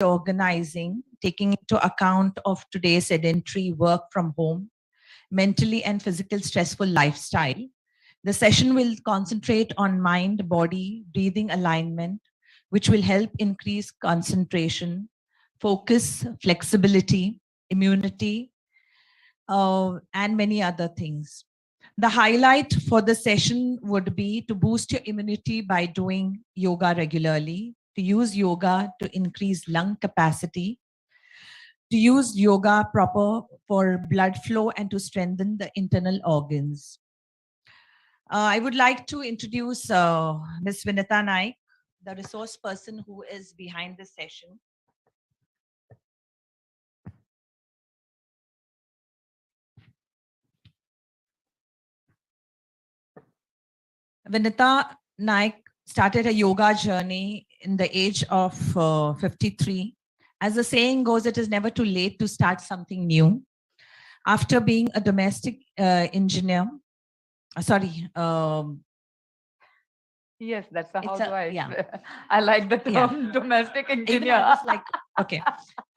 organizing, taking into account of today's sedentary work from home, mentally and physical stressful lifestyle. The session will concentrate on mind, body, breathing alignment, which will help increase concentration, focus, flexibility, immunity, and many other things. The highlight for the session would be to boost your immunity by doing yoga regularly, to use yoga to increase lung capacity, to use yoga proper for blood flow and to strengthen the internal organs. I would like to introduce Ms. Vinita Naik, the resource person who is behind this session. Vinita Naik started a yoga journey in the age of 53. As the saying goes, it is never too late to start something new. After being a domestic engineer, sorry, yes, that's a housewife. Yeah. I like the term domestic engineer. Okay.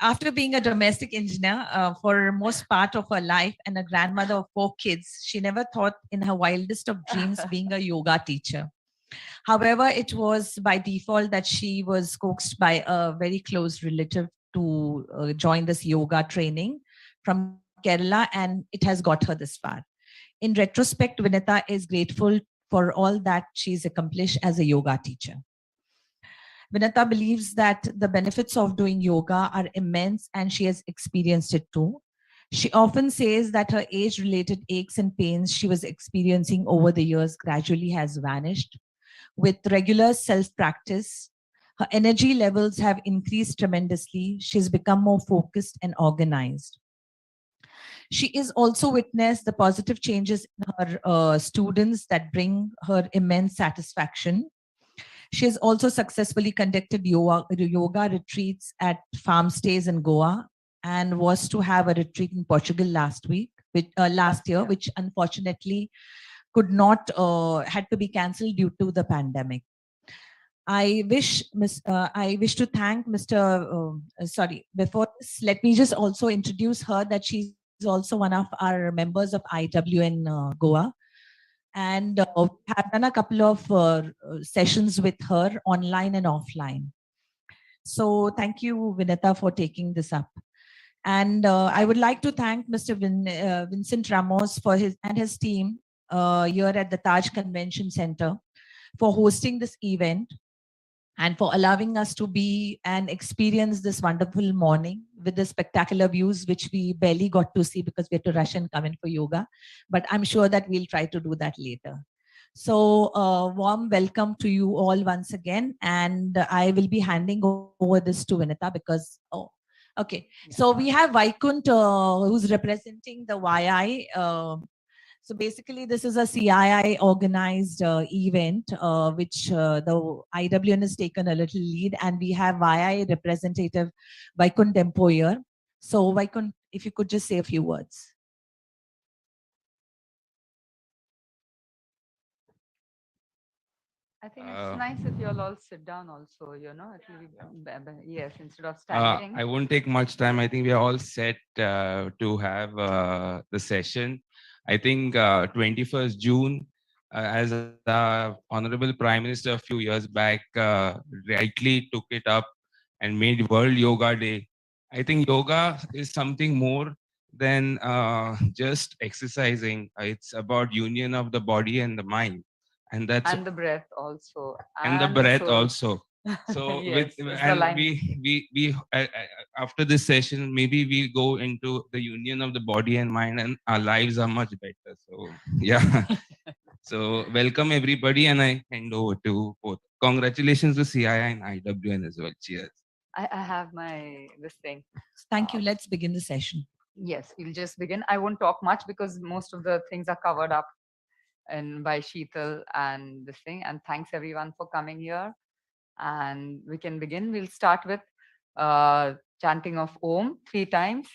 After being a domestic engineer for most part of her life and a grandmother of 4 kids, she never thought in her wildest of dreams being a yoga teacher. However, it was by default that she was coaxed by a very close relative to join this yoga training from Kerala, and it has got her this far. In retrospect, Vinita is grateful for all that she's accomplished as a yoga teacher. Vinita believes that the benefits of doing yoga are immense and she has experienced it too. She often says that her age related aches and pains she was experiencing over the years gradually has vanished. With regular self practice, her energy levels have increased tremendously. She's become more focused and organized. She is also witnessed the positive changes in her students that bring her immense satisfaction. She has also successfully conducted yoga retreats at farm stays in Goa and was to have a retreat in Portugal last year, which unfortunately could not, had to be cancelled due to the pandemic. I wish to thank before this, let me just also introduce her that she's also one of our members of IW in Goa. And we have done a couple of sessions with her online and offline. So thank you, Vinita, for taking this up. And I would like to thank Mr. Vincent Ramos for his team here at the Taj Convention Center for hosting this event and for allowing us to be and experience this wonderful morning with the spectacular views, which we barely got to see because we had to rush and come in for yoga. But I'm sure that we'll try to do that later. So warm welcome to you all once again. And I will be handing over this to Vinita because, okay. So we have Vaikunt who's representing the YI. So basically, this is a CII organized event, which the IWN has taken a little lead, and we have YI representative Vaikunt Dempo here. So Vaikunt, if you could just say a few words. I think it's nice if you all sit down also, you know, it will be, yes, instead of standing. I won't take much time. I think we are all set to have the session. I think 21st June, as Honorable Prime Minister a few years back rightly took it up and made World Yoga Day. I think yoga is something more than just exercising. It's about union of the body and the mind. And that's and the breath also. And the breath also. So yes, we after this session, maybe we go into the union of the body and mind, and our lives are much better. So yeah. So welcome everybody, and I hand over to both. Congratulations to CII and IWN as well. Cheers. I have this thing. Thank you. Let's begin the session. Yes, we'll just begin. I won't talk much because most of the things are covered up and by Sheetal and this thing. And thanks everyone for coming here. And we can begin. We'll start with chanting of Om 3 times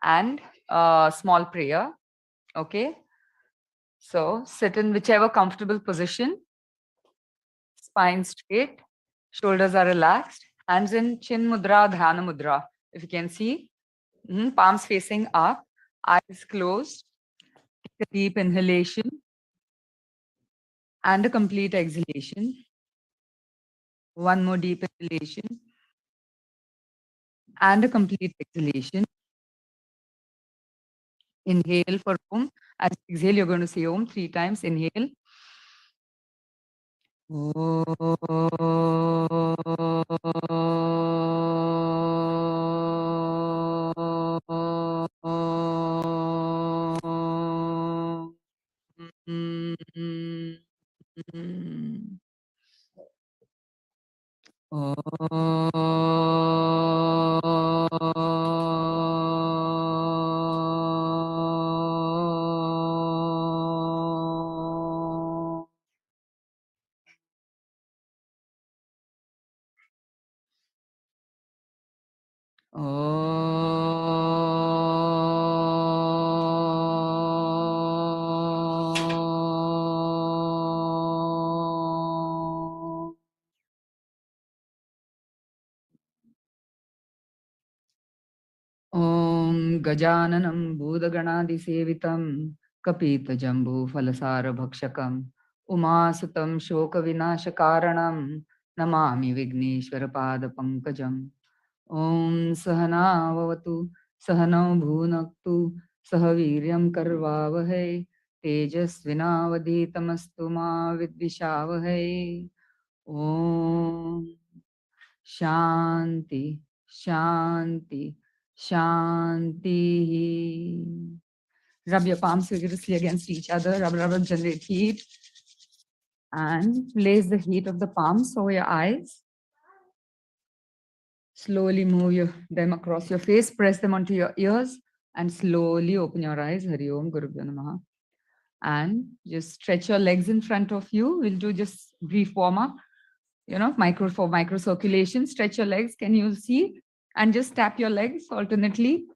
and small prayer. Okay. So sit in whichever comfortable position. Spine straight. Shoulders are relaxed. Hands in Chin Mudra, Dhyana Mudra. If you can see, palms facing up, eyes closed. Take a deep inhalation and a complete exhalation. One more deep inhalation and a complete exhalation. Inhale for Om. As you exhale, you're going to say Om 3 times. Inhale. Om Gajananam Budhaganadi Sevitam Kapita Jambu Falasara Bhakshakam Umasutam Shoka Vinashakaranam Namami Vigneshwara Pada Pankajam Om Sahana Vavatu Sahana Bhunaktu Sahaviryam Karvavahai Tejasvinavaditamastu Ma Vidvishavahai Om Shanti Shanti Shanti. Rub your palms vigorously against each other. Rub, generate heat. And place the heat of the palms over your eyes. Slowly move them across your face. Press them onto your ears. And slowly open your eyes. Hari Om Gurubhyo Namaha. And just stretch your legs in front of you. We'll do just brief warm-up. Micro circulation. Stretch your legs. Can you see? And just tap your legs alternately.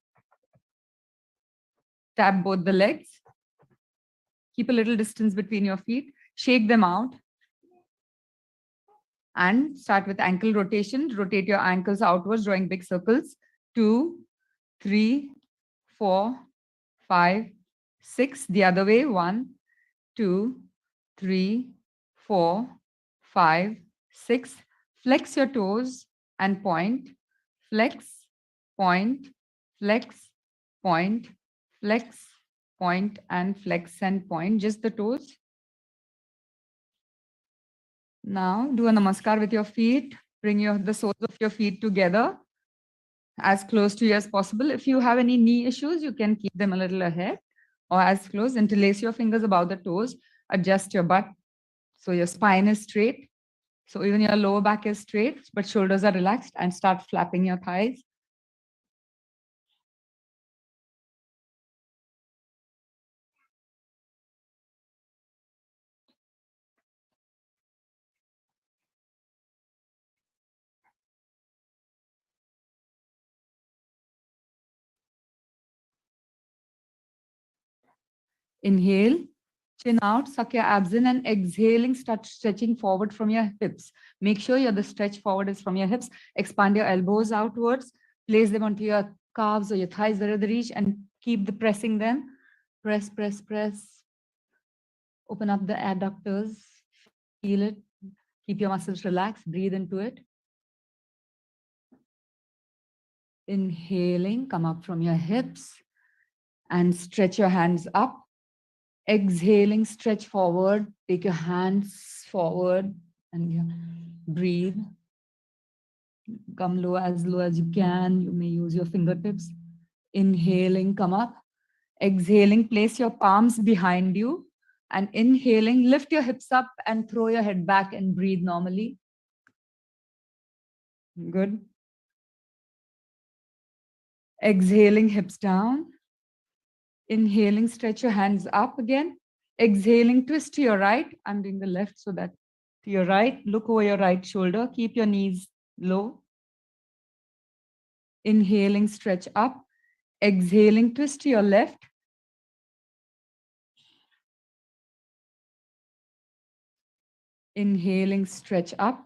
Tap both the legs. Keep a little distance between your feet. Shake them out. And start with ankle rotation. Rotate your ankles outwards, drawing big circles. 2, 3, 4, 5, 6. The other way. 1, 2, 3, 4, 5, 6. Flex your toes and point. Flex, point, flex, point, flex, point, and flex and point. Just the toes. Now do a namaskar with your feet. Bring the soles of your feet together as close to you as possible. If you have any knee issues, you can keep them a little ahead or as close. Interlace your fingers above the toes. Adjust your butt so your spine is straight. So even your lower back is straight, but shoulders are relaxed, and start flapping your thighs. Inhale, chin out, suck your abs in, and exhaling, start stretching forward from your hips. Make sure the stretch forward is from your hips. Expand your elbows outwards. Place them onto your calves or your thighs, wherever they reach, and keep pressing them. Press, press, press. Open up the adductors. Feel it. Keep your muscles relaxed. Breathe into it. Inhaling, come up from your hips and stretch your hands up. Exhaling, stretch forward, take your hands forward and breathe. Come low as you can. You may use your fingertips. Inhaling, come up. Exhaling, place your palms behind you. And inhaling, lift your hips up and throw your head back and breathe normally. Good. Exhaling, hips down. Inhaling, stretch your hands up again. Exhaling, twist to your right. I'm doing the left so that to your right. Look over your right shoulder. Keep your knees low. Inhaling, stretch up. Exhaling, twist to your left. Inhaling, stretch up.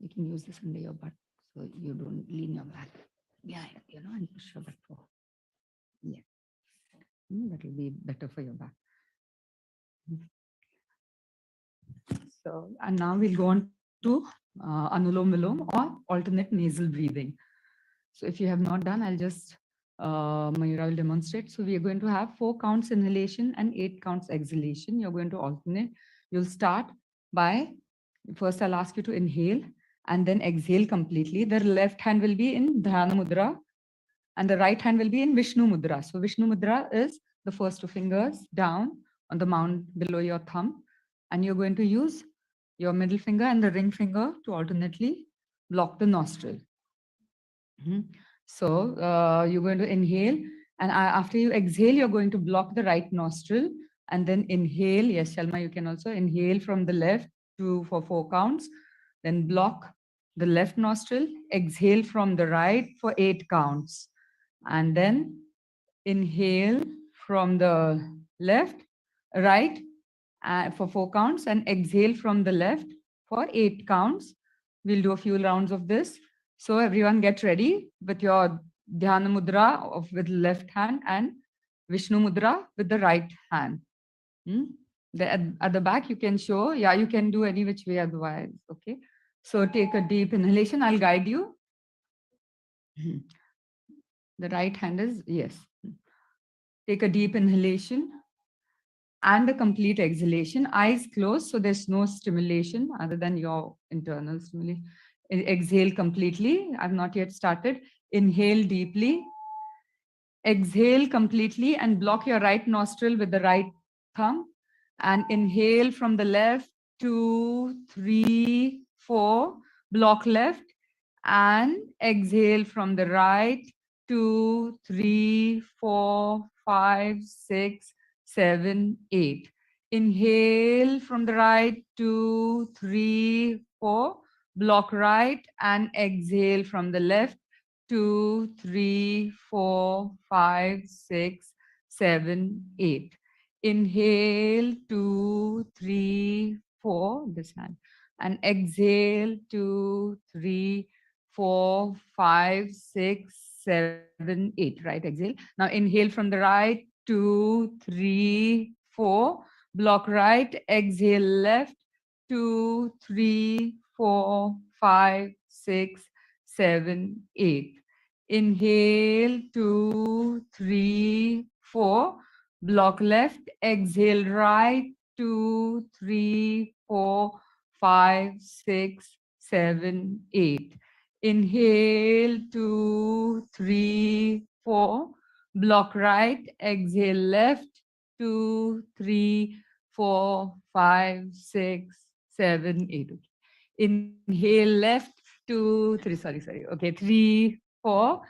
You can use this under your butt so you don't lean your back behind, and push your butt forward. Yeah. That will be better for your back. So, and now we'll go on to Anulom Vilom or alternate nasal breathing. So if you have not done, I'll just, Mayura will demonstrate. So we are going to have 4 counts inhalation and 8 counts exhalation. You're going to alternate. You'll start by, first I'll ask you to inhale and then exhale completely. The left hand will be in Dhyana Mudra and the right hand will be in Vishnu Mudra. So Vishnu Mudra is the first 2 fingers down on the mound below your thumb. And you're going to use your middle finger and the ring finger to alternately block the nostril. So you're going to inhale, and after you exhale, you're going to block the right nostril and then inhale. Yes, Shalma, you can also inhale from the left for 4 counts, then block the left nostril, exhale from the right for 8 counts, and then inhale from the left, right for 4 counts, and exhale from the left for 8 counts. We'll do a few rounds of this. So everyone get ready with your Dhyana Mudra with left hand and Vishnu Mudra with the right hand. At the back, you can show. Yeah, you can do any which way otherwise. Okay. So take a deep inhalation. I'll guide you. The right hand is, yes. Take a deep inhalation and a complete exhalation. Eyes closed, so there's no stimulation other than your internal stimulation. Exhale completely. I've not yet started. Inhale deeply. Exhale completely and block your right nostril with the right thumb. And inhale from the left, 2, 3, 4. Block left. And exhale from the right, 2, 3, 4, 5, 6, 7, 8. Inhale from the right, 2, 3, 4. Block right and exhale from the left, 2, 3, 4, 5, 6, 7, 8. Inhale, 2, 3, 4, this hand. And exhale, 2, 3, 4, 5, 6, 7, 8. Right, exhale. Now inhale from the right, 2, 3, 4. Block right, exhale left, 2, 3, 4, 5, 6, 7, 8. Inhale, 2, 3, 4. Block left, exhale right, 2, 3, 4, 5, 6, 7, 8. Inhale, 2, 3, 4. Block right, exhale left, 2, 3, 4, 5, 6, 7, 8. Okay. Inhale left, 2, 3, sorry. Okay, 3, 4.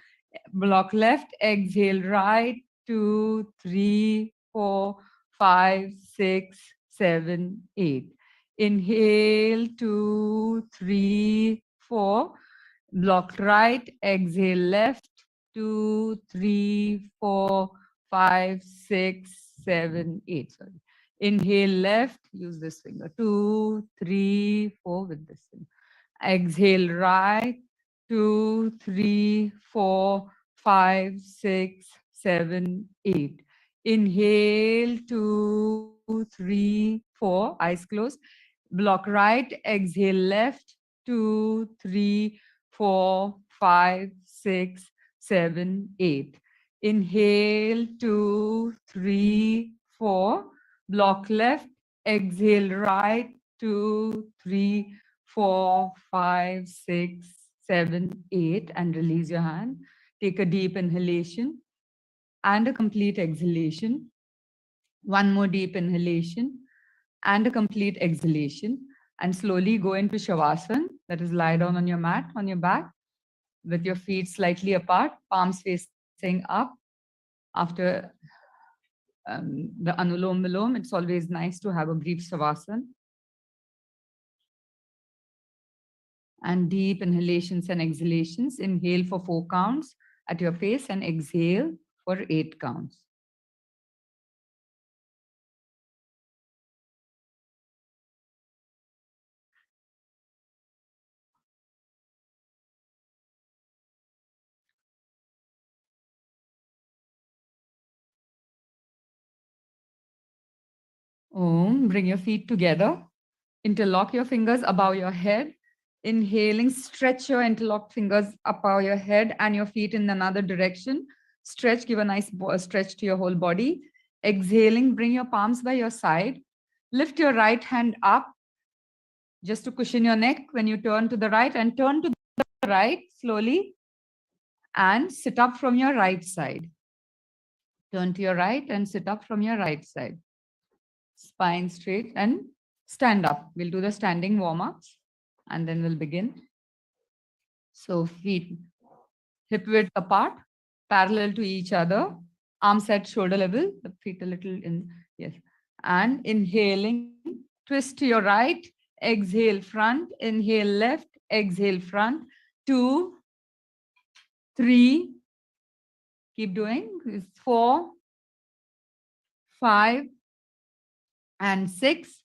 Block left, exhale right, 2, 3, 4, 5, 6, 7, 8. Inhale, 2, 3, 4. Block right, exhale left, 2, 3, 4, 5, 6, 7, 8. Sorry. Inhale left, use this finger, 2, 3, 4 with this finger. Exhale right, 2, 3, 4, 5, 6, 7, 8. Inhale, 2, 3, 4, eyes closed. Block right, exhale left, 2, 3, 4, 5, 6, 7, 8. Inhale, 2, 3, 4. Block left, exhale right, 2, 3, 4, 5, 6, 7, 8, and release your hand. Take a deep inhalation and a complete exhalation. One more deep inhalation and a complete exhalation. And slowly go into Shavasana, that is lie down on your mat, on your back, with your feet slightly apart, palms facing up. After the Anulom Vilom, it's always nice to have a brief Shavasana. And deep inhalations and exhalations. Inhale for 4 counts at your pace and exhale for 8 counts. Om. Bring your feet together. Interlock your fingers above your head. Inhaling, stretch your interlocked fingers above your head and your feet in another direction. Stretch, give a nice stretch to your whole body. Exhaling, bring your palms by your side. Lift your right hand up just to cushion your neck when you turn to the right, and turn to the right slowly and sit up from your right side. Turn to your right and sit up from your right side. Spine straight and stand up. We'll do the standing warm-ups and then we'll begin. So feet hip width apart, parallel to each other, arms at shoulder level, the feet a little in, yes. And inhaling, twist to your right, exhale front, inhale left, exhale front, 2, 3, keep doing, 4, 5, and 6.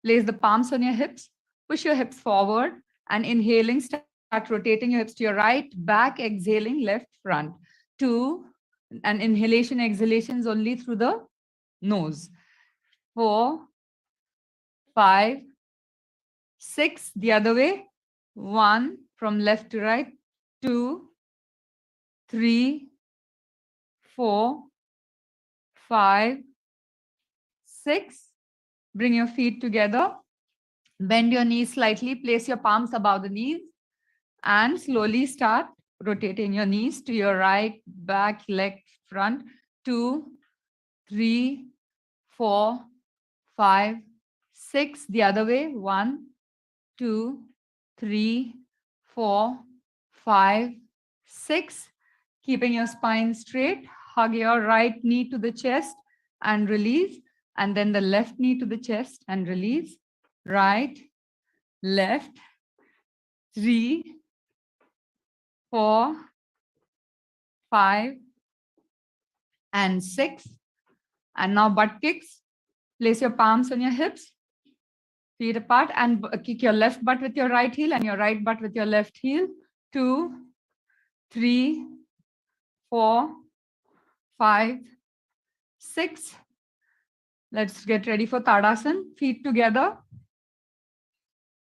Place the palms on your hips, push your hips forward, and inhaling, start rotating your hips to your right, back, exhaling, left, front. 2, and inhalation, exhalations only through the nose. 4, 5, 6, the other way. 1, from left to right. 2, 3, 4, 5, 6. Bring your feet together. Bend your knees slightly. Place your palms above the knees. And slowly start rotating your knees to your right, back, left, front. 2, 3, 4, 5, 6. The other way. 1, 2, 3, 4, 5, 6. Keeping your spine straight. Hug your right knee to the chest and release. And then the left knee to the chest and release. Right, left, 3, 4, 5, and 6. And now butt kicks. Place your palms on your hips, feet apart, and kick your left butt with your right heel and your right butt with your left heel. 2, 3, 4, 5, 6. Let's get ready for Tadasana. Feet together.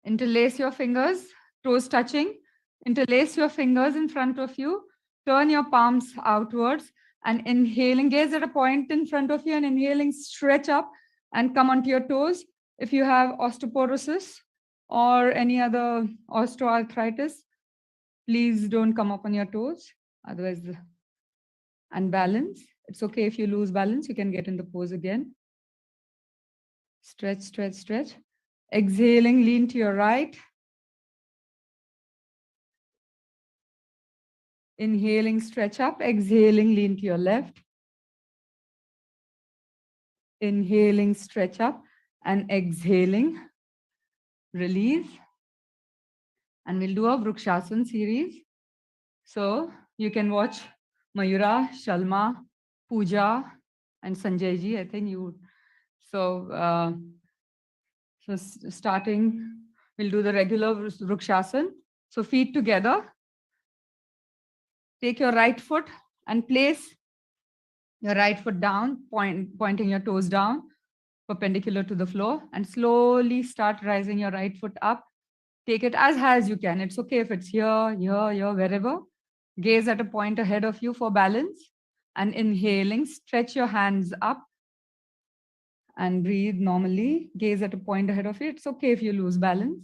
Interlace your fingers, toes touching. Interlace your fingers in front of you. Turn your palms outwards and inhaling, gaze at a point in front of you and inhaling, stretch up and come onto your toes. If you have osteoporosis or any other osteoarthritis, please don't come up on your toes. Otherwise, and balance. It's okay if you lose balance, you can get in the pose again. Stretch, stretch, stretch. Exhaling, lean to your right. Inhaling, stretch up. Exhaling, lean to your left. Inhaling, stretch up. And exhaling, release. And we'll do a Vrukshasana series. So you can watch Mayura, Shalma, Pooja, and Sanjay ji. I think you. So, starting, we'll do the regular Vrukshasana. So feet together. Take your right foot and place your right foot down, pointing your toes down, perpendicular to the floor, and slowly start rising your right foot up. Take it as high as you can. It's okay if it's here, here, here, wherever. Gaze at a point ahead of you for balance. And inhaling, stretch your hands up and breathe normally. Gaze at a point ahead of you. It's okay if you lose balance.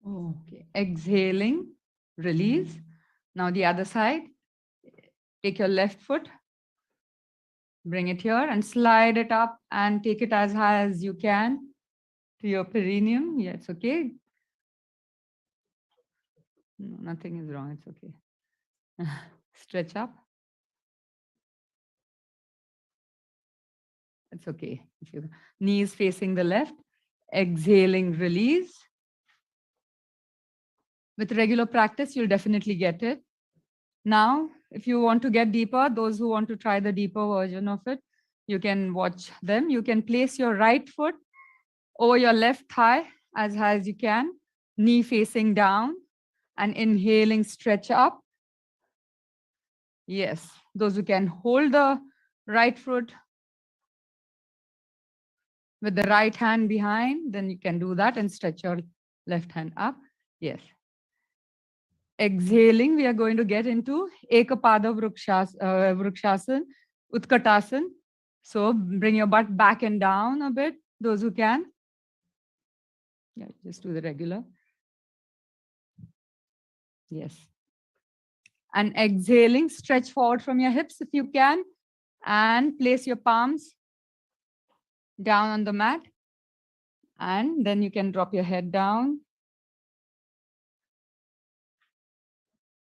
Okay, exhaling, release. Now the other side. Take your left foot, bring it here and slide it up and take it as high as you can to your perineum. Yeah, it's okay. No, nothing is wrong. It's okay. Stretch up. It's okay. If your knees facing the left, exhaling, release. With regular practice, you'll definitely get it. Now, if you want to get deeper, those who want to try the deeper version of it, you can watch them. You can place your right foot over your left thigh as high as you can. knee facing down, and inhaling, stretch up. Yes, those who can hold the right foot with the right hand behind, then you can do that and stretch your left hand up. Yes. Exhaling, we are going to get into Ekapada Vrukshasana, Utkatasana. So bring your butt back and down a bit, those who can. Yeah, just do the regular. Yes. And exhaling, stretch forward from your hips if you can, and place your palms down on the mat. And then you can drop your head down.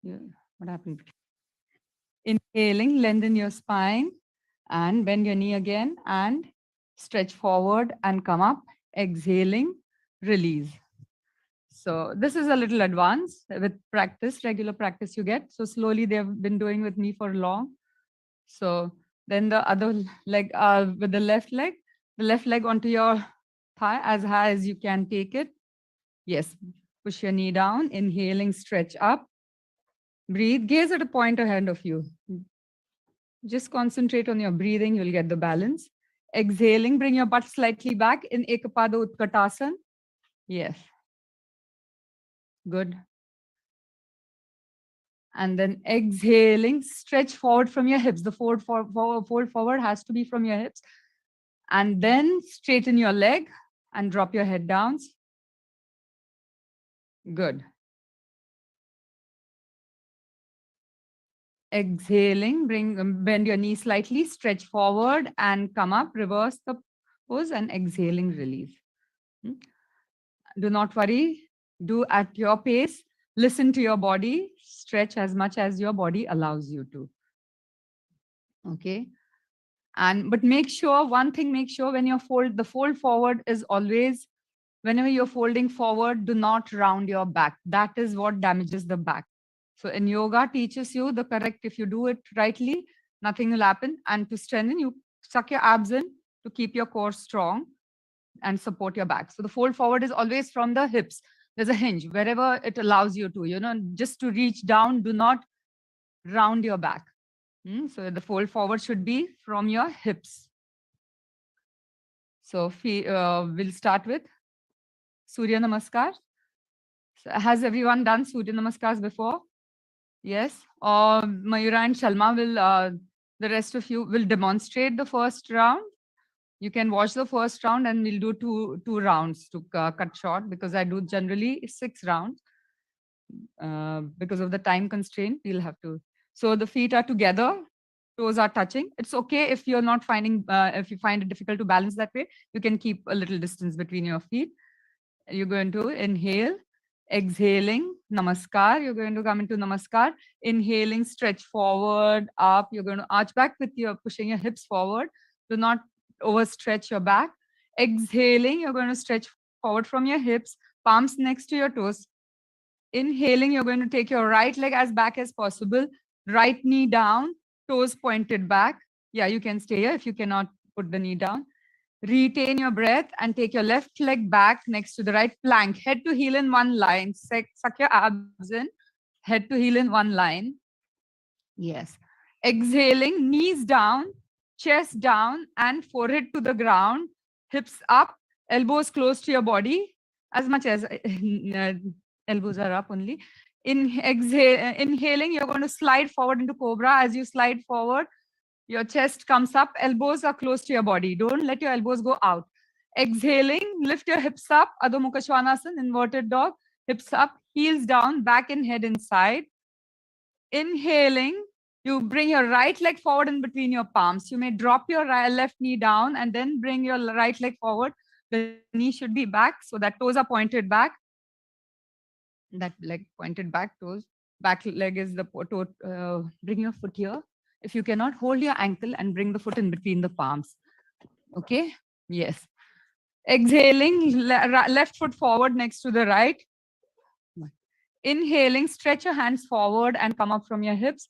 Yeah, what happened? Inhaling, lengthen your spine and bend your knee again and stretch forward and come up. Exhaling, release. So this is a little advanced with practice, regular practice you get. So slowly they've been doing with me for long. So then the other leg, with the left leg onto your thigh as high as you can take it. Yes, push your knee down, inhaling, stretch up. Breathe, gaze at a point ahead of you. Just concentrate on your breathing, you'll get the balance. Exhaling, bring your butt slightly back in Ekapada Utkatasana. Yes. Good. And then exhaling, stretch forward from your hips. The fold forward has to be from your hips. And then straighten your leg and drop your head down. Good. Exhaling, bend your knee slightly, stretch forward and come up, reverse the pose and exhaling, release. Do not worry, do at your pace, listen to your body, stretch as much as your body allows you to. Okay. But make sure, one thing, make sure when you fold, the fold forward is always, whenever you're folding forward, do not round your back. That is what damages the back. So in yoga teaches you the correct, if you do it rightly, nothing will happen. And to strengthen, you suck your abs in to keep your core strong and support your back. So the fold forward is always from the hips. There's a hinge wherever it allows you to, just to reach down, do not round your back. So the fold forward should be from your hips. So we'll start with Surya Namaskar. So has everyone done Surya Namaskars before? Yes. Or Mayura and Shalma will, the rest of you will demonstrate the first round. You can watch the first round and we'll do two rounds to cut short, because I do generally 6 rounds. Because of the time constraint, we'll have to. So the feet are together, toes are touching. It's okay if you're not finding, if you find it difficult to balance that way, you can keep a little distance between your feet. You're going to inhale, exhaling, namaskar. You're going to come into namaskar. Inhaling, stretch forward, up. You're going to arch back with your pushing your hips forward. Do not overstretch your back. Exhaling, you're going to stretch forward from your hips, palms next to your toes. Inhaling, you're going to take your right leg as back as possible, right knee down, toes pointed back. Yeah, you can stay here if you cannot put the knee down. Retain your breath and take your left leg back next to the right, plank, head to heel in one line. Suck your abs in, head to heel in one line. Yes. Exhaling, knees down, chest down and forehead to the ground, hips up, elbows close to your body, as much as elbows are up only. Inhaling, you're going to slide forward into cobra. As you slide forward, your chest comes up, elbows are close to your body. Don't let your elbows go out. Exhaling, lift your hips up, Adho Mukha Svanasana, inverted dog, hips up, heels down, back and head inside. Inhaling, you bring your right leg forward in between your palms. You may drop your left knee down and then bring your right leg forward. The knee should be back so that toes are pointed back. That leg pointed back, toes. Back leg is the toe. Bring your foot here. If you cannot, hold your ankle and bring the foot in between the palms. Okay? Yes. Exhaling, left foot forward next to the right. Inhaling, stretch your hands forward and come up from your hips.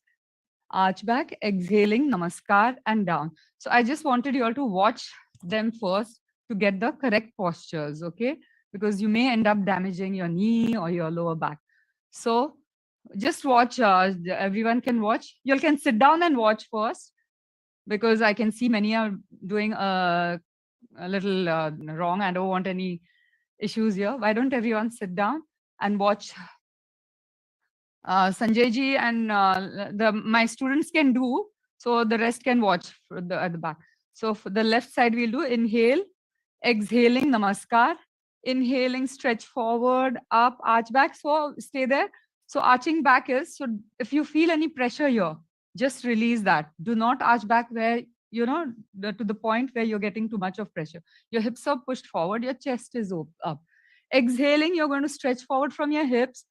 Arch back, exhaling, namaskar and down. So I just wanted you all to watch them first to get the correct postures, okay? because you may end up damaging your knee or your lower back. So just watch, everyone can watch. You can sit down and watch first, because I can see many are doing a little wrong. I don't want any issues here. Why don't everyone sit down and watch? Sanjay ji and my students can do, so the rest can watch at the back. So for the left side, we'll do inhale, exhaling, namaskar. Inhaling, stretch forward, up, arch back. So stay there. So arching back is, so if you feel any pressure here, just release that. Do not arch back where, to the point where you're getting too much of pressure. Your hips are pushed forward, your chest is up. Exhaling, you're going to stretch forward from your hips.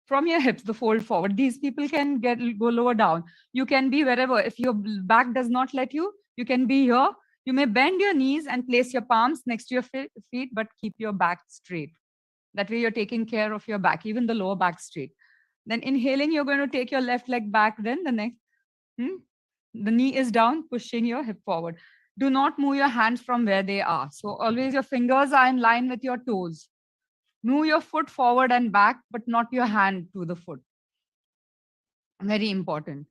From your hips, the fold forward. These people can go lower down. You can be wherever. If your back does not let you, you can be here. You may bend your knees and place your palms next to your feet, but keep your back straight. That way you're taking care of your back, even the lower back straight. Then inhaling, you're going to take your left leg back, then the next. The knee is down, pushing your hip forward. Do not move your hands from where they are. So always your fingers are in line with your toes. Move your foot forward and back, but not your hand to the foot. Very important.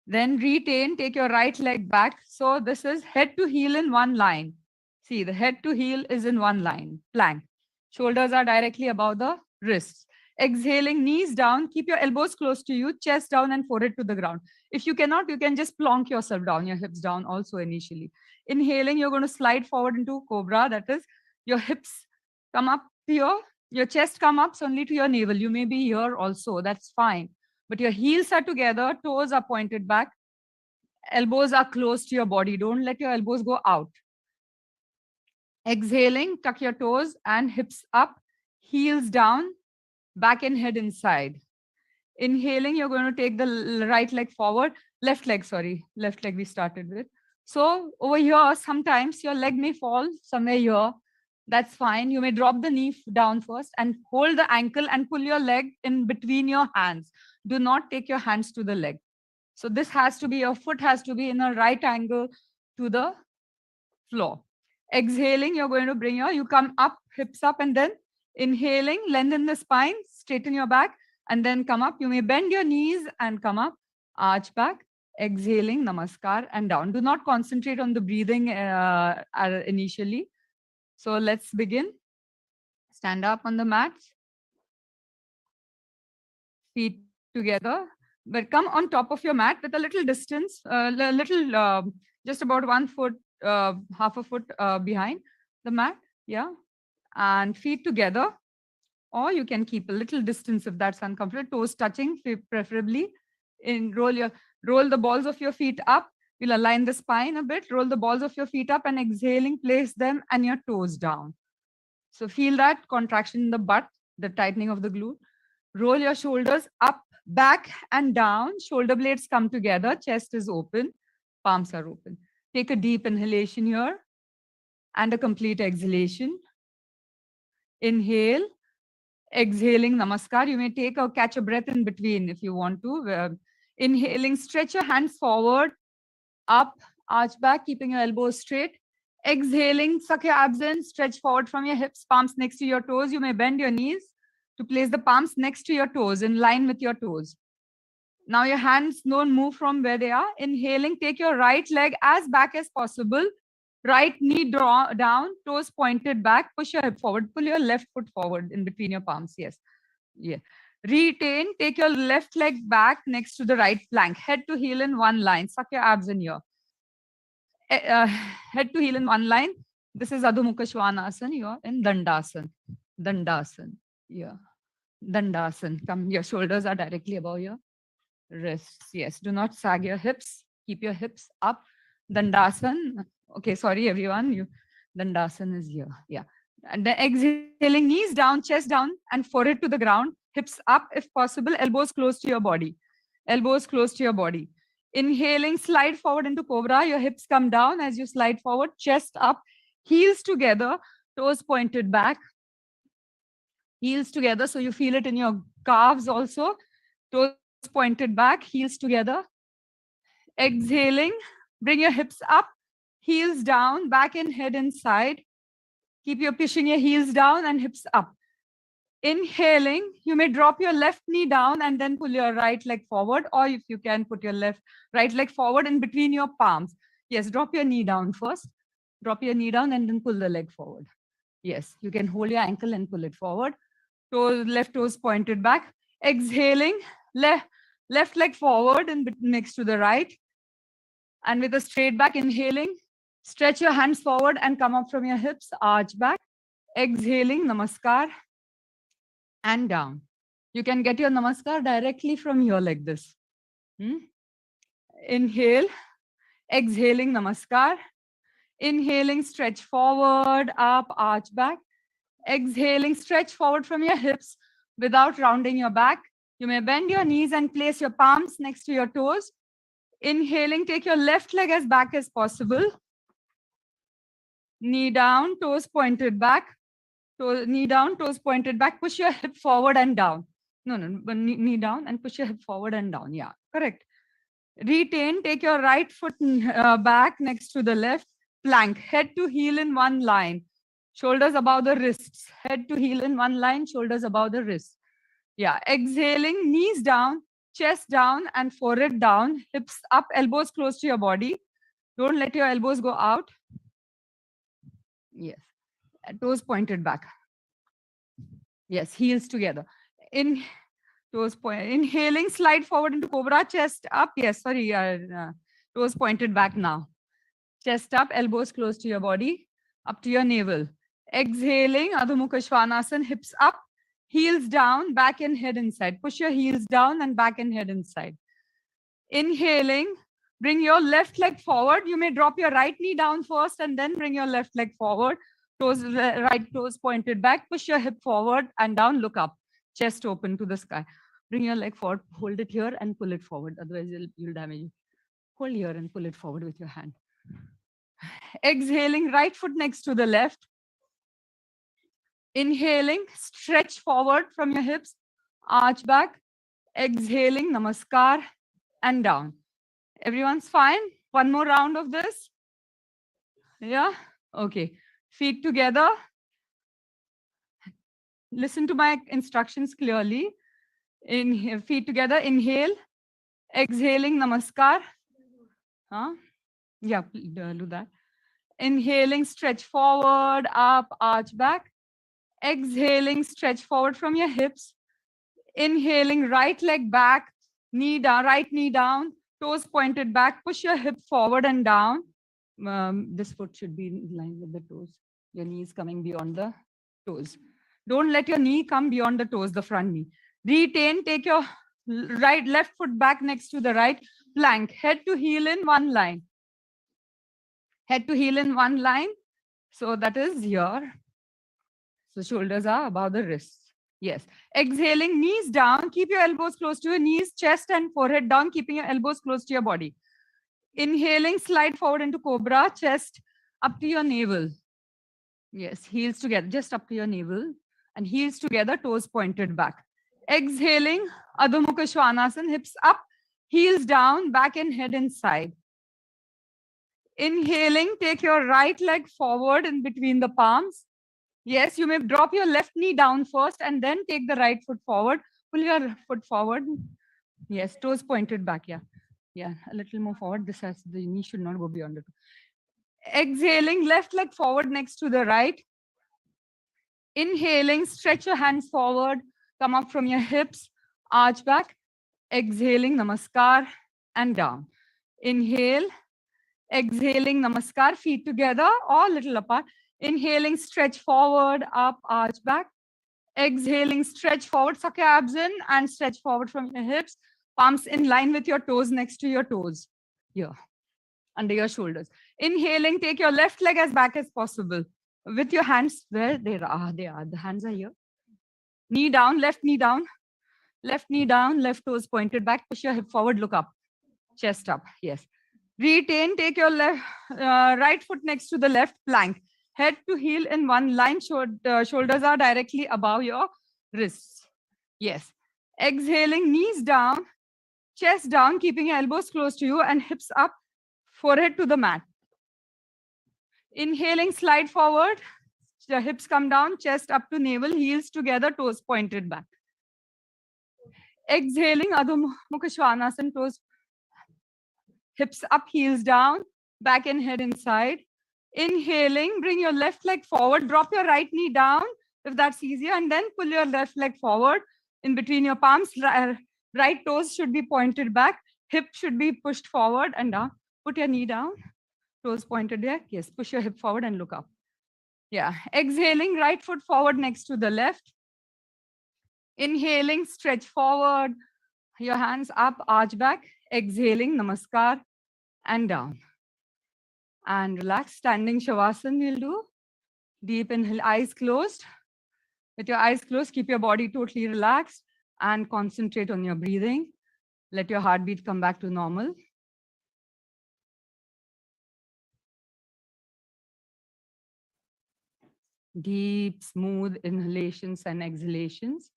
Then retain, take your right leg back. So this is head to heel in one line. See, the head to heel is in one line, plank. Shoulders are directly above the wrists. Exhaling, knees down, keep your elbows close to you, chest down and forehead to the ground. If you cannot, you can just plonk yourself down, your hips down also initially. Inhaling, you're going to slide forward into cobra. That is, your hips come up to your chest come up only to your navel. You may be here also, that's fine. But your heels are together, toes are pointed back, elbows are close to your body. Don't let your elbows go out. Exhaling, tuck your toes and hips up, heels down, back and head inside. Inhaling, you're going to take the right leg forward, left leg we started with. So over here, sometimes your leg may fall somewhere here. That's fine. You may drop the knee down first and hold the ankle and pull your leg in between your hands. Do not take your hands to the leg. So this has to be, your foot has to be in a right angle to the floor. Exhaling, you're going to bring you come up, hips up, and then inhaling, lengthen the spine, straighten your back, and then come up. You may bend your knees and come up, arch back. Exhaling, namaskar, and down. Do not concentrate on the breathing initially. So let's begin. Stand up on the mat. Feet together. But come on top of your mat with a little distance, just about 1 foot, half a foot behind the mat. Yeah. And feet together. Or you can keep a little distance if that's uncomfortable. Toes touching, preferably. Roll the balls of your feet up. You'll align the spine a bit. Roll the balls of your feet up and exhaling, place them and your toes down. So feel that contraction in the butt, the tightening of the glute. Roll your shoulders up, back and down. Shoulder blades come together. Chest is open. Palms are open. Take a deep inhalation here and a complete exhalation. Inhale. Exhaling, namaskar. You may take or catch a breath in between if you want to. Inhaling, stretch your hands forward, up, arch back, keeping your elbows straight. Exhaling, suck your abs in, stretch forward from your hips, palms next to your toes. You may bend your knees to place the palms next to your toes, in line with your toes. Now your hands don't move from where they are. Inhaling, take your right leg as back as possible. Right knee down, toes pointed back, push your hip forward, pull your left foot forward in between your palms. Yes. Yeah. Retain, take your left leg back next to the right plank, head to heel in one line. Suck your abs in here. Head to heel in one line. This is Adho Mukha Svanasana. You are in Dandasana. Dandasana. Yeah. Dandasana. Come, your shoulders are directly above your wrists. Yes. Do not sag your hips. Keep your hips up. Dandasana. Okay, sorry everyone. Dandasana is here. Yeah. And then exhaling, knees down, chest down, and forehead to the ground. Hips up if possible. Elbows close to your body. Elbows close to your body. Inhaling, slide forward into cobra. Your hips come down as you slide forward. Chest up. Heels together. Toes pointed back. Heels together. So you feel it in your calves also. Toes pointed back. Heels together. Exhaling. Bring your hips up. Heels down, back and head inside. Keep your pushing your heels down and hips up. Inhaling, you may drop your left knee down and then pull your right leg forward, or if you can, put your right leg forward in between your palms. Yes, drop your knee down first. Drop your knee down and then pull the leg forward. Yes, you can hold your ankle and pull it forward. Left toes pointed back. Exhaling, left leg forward and next to the right. And with a straight back, inhaling, stretch your hands forward and come up from your hips, arch back. Exhaling, namaskar, and down. You can get your namaskar directly from here like this. Inhale, exhaling, namaskar. Inhaling, stretch forward, up, arch back. Exhaling, stretch forward from your hips without rounding your back. You may bend your knees and place your palms next to your toes. Inhaling, take your left leg as back as possible. Knee down, toes pointed back. Knee down, toes pointed back. Push your hip forward and down. No, knee down and push your hip forward and down. Yeah, correct. Retain, take your right foot back next to the left. Plank, head to heel in one line. Shoulders above the wrists. Head to heel in one line, shoulders above the wrists. Yeah, exhaling, knees down, chest down and forehead down. Hips up, elbows close to your body. Don't let your elbows go out. Yes, toes pointed back. Yes, heels together. Toes point. Inhaling, slide forward into cobra, chest up. Yes, sorry, toes pointed back now. Chest up, elbows close to your body, up to your navel. Exhaling, Adho Mukha Svanasana, hips up, heels down, back and head inside. Push your heels down and back and head inside. Inhaling, bring your left leg forward. You may drop your right knee down first and then bring your left leg forward. Right toes pointed back. Push your hip forward and down, look up. Chest open to the sky. Bring your leg forward, hold it here and pull it forward. Otherwise, you'll damage it. Hold here and pull it forward with your hand. Exhaling, right foot next to the left. Inhaling, stretch forward from your hips, arch back. Exhaling, namaskar, and down. Everyone's fine? One more round of this? Yeah? Okay. Feet together. Listen to my instructions clearly. Feet together, inhale. Exhaling, namaskar. Huh? Yeah, do that. Inhaling, stretch forward, up, arch back. Exhaling, stretch forward from your hips. Inhaling, right leg back, knee down, right knee down, toes pointed back. Push your hip forward and down. This foot should be in line with the toes. Your knees coming beyond the toes. Don't let your knee come beyond the toes, the front knee. Retain, take your left foot back next to the right. Plank, head to heel in one line. Head to heel in one line. So that is here. So shoulders are above the wrists. Yes. Exhaling, knees down. Keep your elbows close to your knees, chest and forehead down, keeping your elbows close to your body. Inhaling, slide forward into cobra, chest up to your navel. Yes, heels together, just up to your navel. And heels together, toes pointed back. Exhaling, Adho Mukha Svanasana, hips up, heels down, back and head inside. Inhaling, take your right leg forward in between the palms. Yes, you may drop your left knee down first and then take the right foot forward. Pull your foot forward. Yes, toes pointed back. Yeah. Yeah, a little more forward. The knee should not go beyond it. Exhaling, left leg forward next to the right. Inhaling, stretch your hands forward. Come up from your hips. Arch back. Exhaling, namaskar, and down. Inhale. Exhaling, namaskar, feet together or little apart. Inhaling, stretch forward, up, arch back. Exhaling, stretch forward, suck your abs in and stretch forward from your hips. Palms in line with your toes next to your toes. Here, under your shoulders. Inhaling, take your left leg as back as possible. With your hands where they are. The hands are here. Knee down, left knee down. Left knee down, left toes pointed back. Push your hip forward, look up. Chest up, yes. Retain, take your right foot next to the left plank. Head to heel in one line. Shoulders are directly above your wrists. Yes. Exhaling, knees down, chest down, keeping your elbows close to you and hips up, forehead to the mat. Inhaling, slide forward, hips come down, chest up to navel, heels together, toes pointed back. Exhaling, Adho Mukha Svanasana, toes, hips up, heels down, back and head inside. Inhaling, bring your left leg forward, drop your right knee down if that's easier, and then pull your left leg forward in between your palms. Right toes should be pointed back, hip should be pushed forward and down. Put your knee down, toes pointed back. Yes, push your hip forward and look up. Yeah, exhaling, right foot forward next to the left. Inhaling, stretch forward, your hands up, arch back. Exhaling, namaskar, and down. And relax, standing Shavasana we'll do. Deep inhale, eyes closed. With your eyes closed, keep your body totally relaxed and concentrate on your breathing. Let your heartbeat come back to normal. Deep, smooth inhalations and exhalations.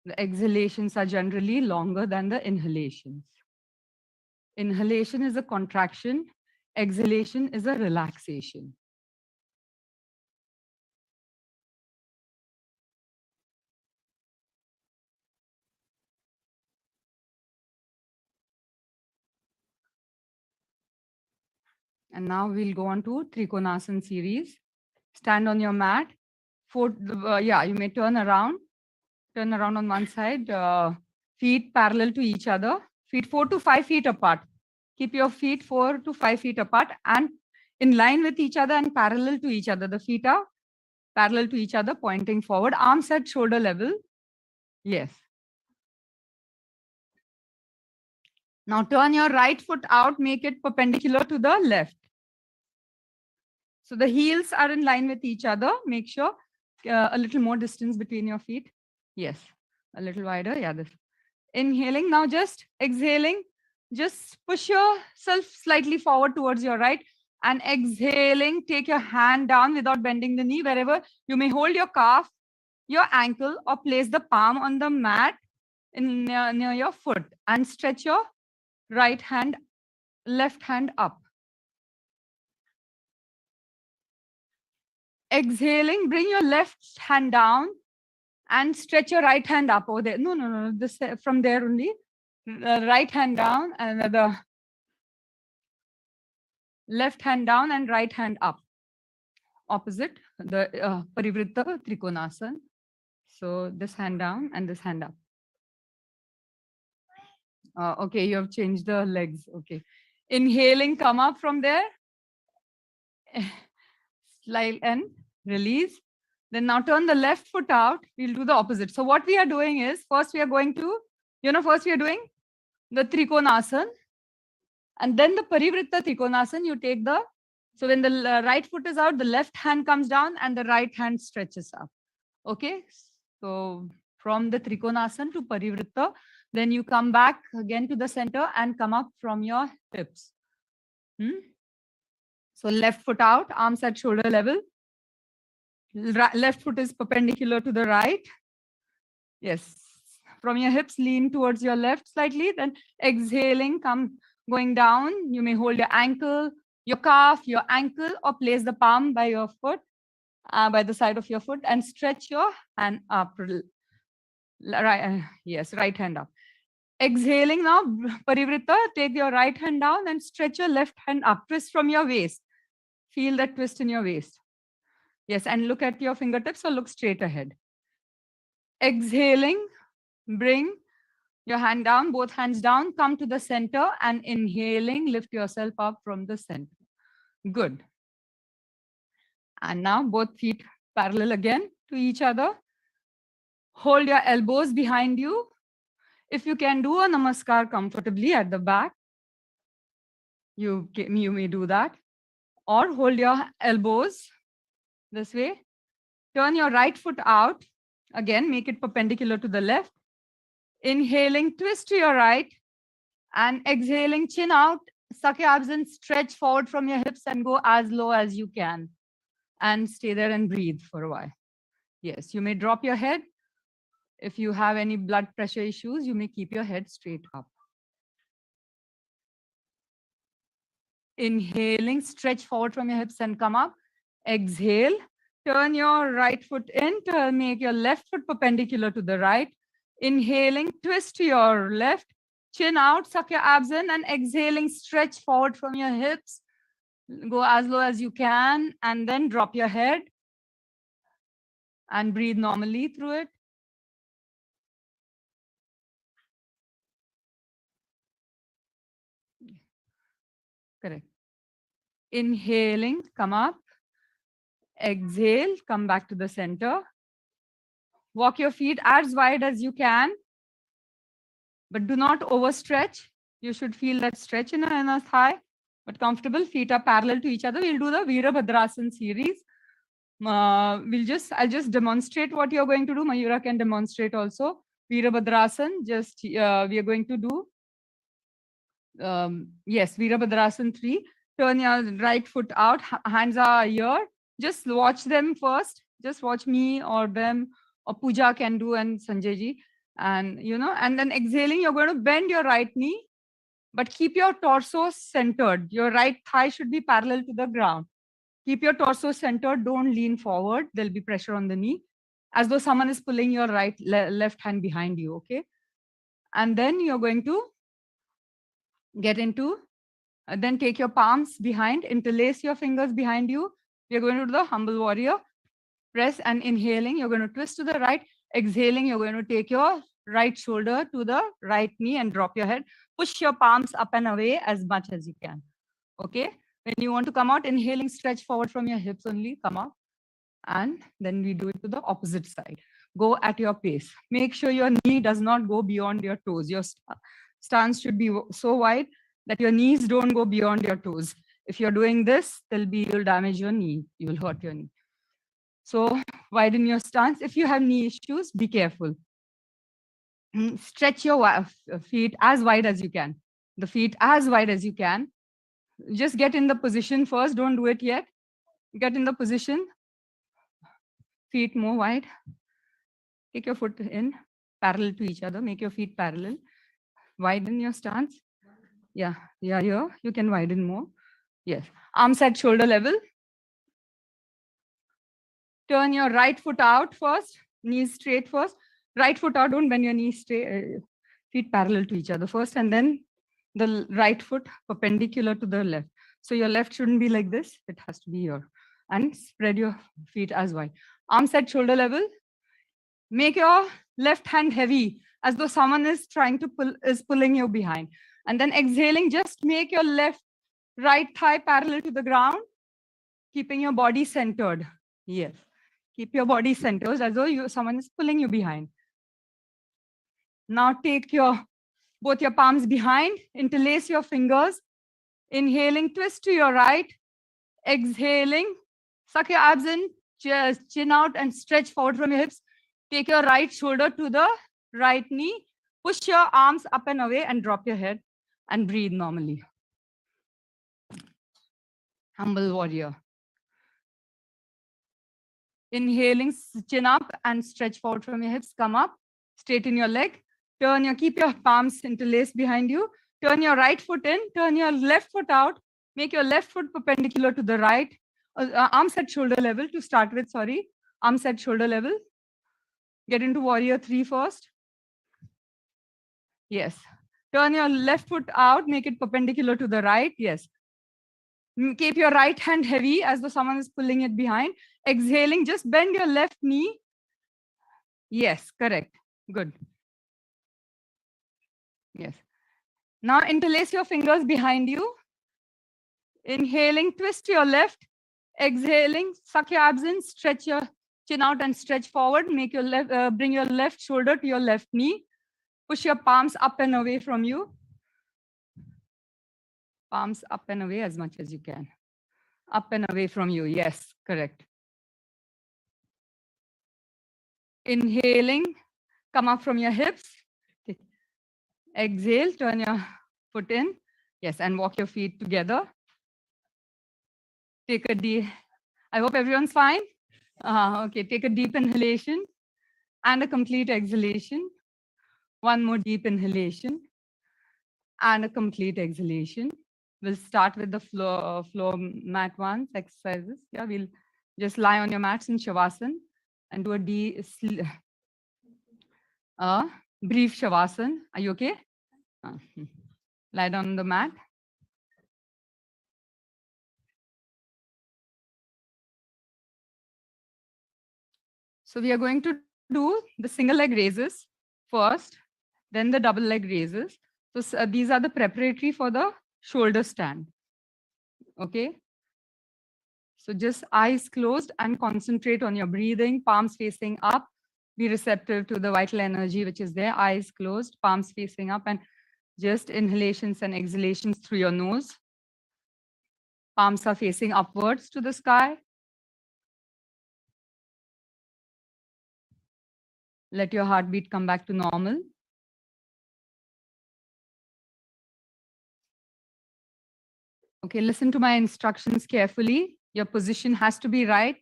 The exhalations are generally longer than the inhalations. Inhalation is a contraction. Exhalation is a relaxation. And now we'll go on to Trikonasana series. Stand on your mat. You may turn around on one side, feet parallel to each other, feet 4 to 5 feet apart. Keep your feet 4 to 5 feet apart and in line with each other and parallel to each other. The feet are parallel to each other, pointing forward, arms at shoulder level. Yes. Now turn your right foot out, make it perpendicular to the left. So the heels are in line with each other. Make sure a little more distance between your feet. Yes, a little wider. Yeah, this. Inhaling, now just exhaling. Just push yourself slightly forward towards your right. And exhaling, take your hand down without bending the knee. Wherever you may hold your calf, your ankle, or place the palm on the mat near your foot. And stretch your right hand, left hand up. Exhaling, bring your left hand down and stretch your right hand up over there. No. This from there only. Right hand down and the left hand down and right hand up. Opposite the Parivritta Trikonasana. So this hand down and this hand up. Okay, you have changed the legs. Okay. Inhaling, come up from there. Slide and release. Then now turn the left foot out. We'll do the opposite. So what we are doing is, first we are going to, first we are doing the Trikonasana. And then the Parivritta Trikonasana, you take the, so when the right foot is out, the left hand comes down and the right hand stretches up. Okay. So from the Trikonasana to Parivritta, then you come back again to the center and come up from your hips. So left foot out, arms at shoulder level. Left foot is perpendicular to the right. Yes. From your hips, lean towards your left slightly. Then exhaling, come going down. You may hold your ankle, your calf, your ankle, or place the palm by your foot, by the side of your foot, and stretch your hand up. Right, yes, right hand up. Exhaling now, Parivritta, take your right hand down and stretch your left hand up. Twist from your waist. Feel that twist in your waist. Yes, and look at your fingertips or look straight ahead. Exhaling, bring your hand down, both hands down, come to the center, and inhaling, lift yourself up from the center. Good. And now both feet parallel again to each other. Hold your elbows behind you. If you can do a namaskar comfortably at the back, you may do that. Or hold your elbows this way. Turn your right foot out. Again, make it perpendicular to the left. Inhaling, twist to your right. And exhaling, chin out, suck your abs in, stretch forward from your hips and go as low as you can. And stay there and breathe for a while. Yes, you may drop your head. If you have any blood pressure issues, you may keep your head straight up. Inhaling, stretch forward from your hips and come up. Exhale, Turn your right foot in to make your left foot perpendicular to the right. Inhaling, twist to your left, chin out, suck your abs in, and exhaling, stretch forward from your hips. Go as low as you can, and then drop your head and breathe normally through it. Correct. Inhaling, come up. Exhale, come back to the center. Walk your feet as wide as you can, but do not overstretch. You should feel that stretch in a thigh, but comfortable. Feet are parallel to each other. We'll do the Virabhadrasana series. I'll just demonstrate what you're going to do. Mayura can demonstrate also. Virabhadrasana, we are going to do, yes, Virabhadrasana 3. Turn your right foot out, hands are here. Just watch them first. Just watch me or them, or Pooja can do, and Sanjay ji. And, and then exhaling, you're going to bend your right knee, but keep your torso centered. Your right thigh should be parallel to the ground. Keep your torso centered. Don't lean forward. There'll be pressure on the knee, as though someone is pulling your left hand behind you, okay? And then you're going to get into, then take your palms behind, interlace your fingers behind you. We're going to do the humble warrior. Press and inhaling, you're going to twist to the right. Exhaling, you're going to take your right shoulder to the right knee and drop your head. Push your palms up and away as much as you can. Okay? When you want to come out, inhaling, stretch forward from your hips only, come up. And then we do it to the opposite side. Go at your pace. Make sure your knee does not go beyond your toes. Your stance should be so wide that your knees don't go beyond your toes. If you're doing this, you'll damage your knee. You will hurt your knee. So widen your stance. If you have knee issues, be careful. Stretch your feet as wide as you can. The feet as wide as you can. Just get in the position first. Don't do it yet. Get in the position. Feet more wide. Take your foot in, parallel to each other. Make your feet parallel. Widen your stance. Yeah, here. You can widen more. Yes. Arms at shoulder level. Turn your right foot out first. Knees straight first. Right foot out. Don't bend your knees straight. Feet parallel to each other first. And then the right foot perpendicular to the left. So your left shouldn't be like this. It has to be here. And spread your feet as wide. Arms at shoulder level. Make your left hand heavy, as though someone is pulling you behind. And then exhaling, just make your right thigh parallel to the ground, keeping your body centered. Yes. Keep your body centered, as though someone is pulling you behind. Now take both your palms behind, interlace your fingers. Inhaling, twist to your right. Exhaling, suck your abs in, chin out, and stretch forward from your hips. Take your right shoulder to the right knee. Push your arms up and away and drop your head and breathe normally. Humble warrior. Inhaling, chin up and stretch forward from your hips. Come up, straighten your leg. Keep your palms interlaced behind you. Turn your right foot in, turn your left foot out. Make your left foot perpendicular to the right. Arms at shoulder level to start with, sorry. Arms at shoulder level. Get into warrior 3 first. Yes. Turn your left foot out, make it perpendicular to the right. Yes. Keep your right hand heavy, as though someone is pulling it behind. Exhaling, just bend your left knee. Yes, correct. Good. Yes. Now interlace your fingers behind you. Inhaling, twist your left. Exhaling, suck your abs in, stretch your chin out and stretch forward. Bring your left shoulder to your left knee. Push your palms up and away from you. Palms up and away as much as you can. Up and away from you. Yes, correct. Inhaling, come up from your hips. Exhale, turn your foot in. Yes, and walk your feet together. Take a deep, I hope everyone's fine. Okay, take a deep inhalation and a complete exhalation. One more deep inhalation and a complete exhalation. We'll start with the floor mat ones exercises. Yeah, we'll Just lie on your mats in Shavasana and do a brief Shavasana. Are you okay? Lie down on the mat. So we are going to do the single leg raises first, then the double leg raises. So these are the preparatory for the shoulder stand. Okay. So just eyes closed and concentrate on your breathing, palms facing up. Be receptive to the vital energy which is there. Eyes closed, palms facing up, and just inhalations and exhalations through your nose. Palms are facing upwards to the sky. Let your heartbeat come back to normal. Okay, listen to my instructions carefully. Your position has to be right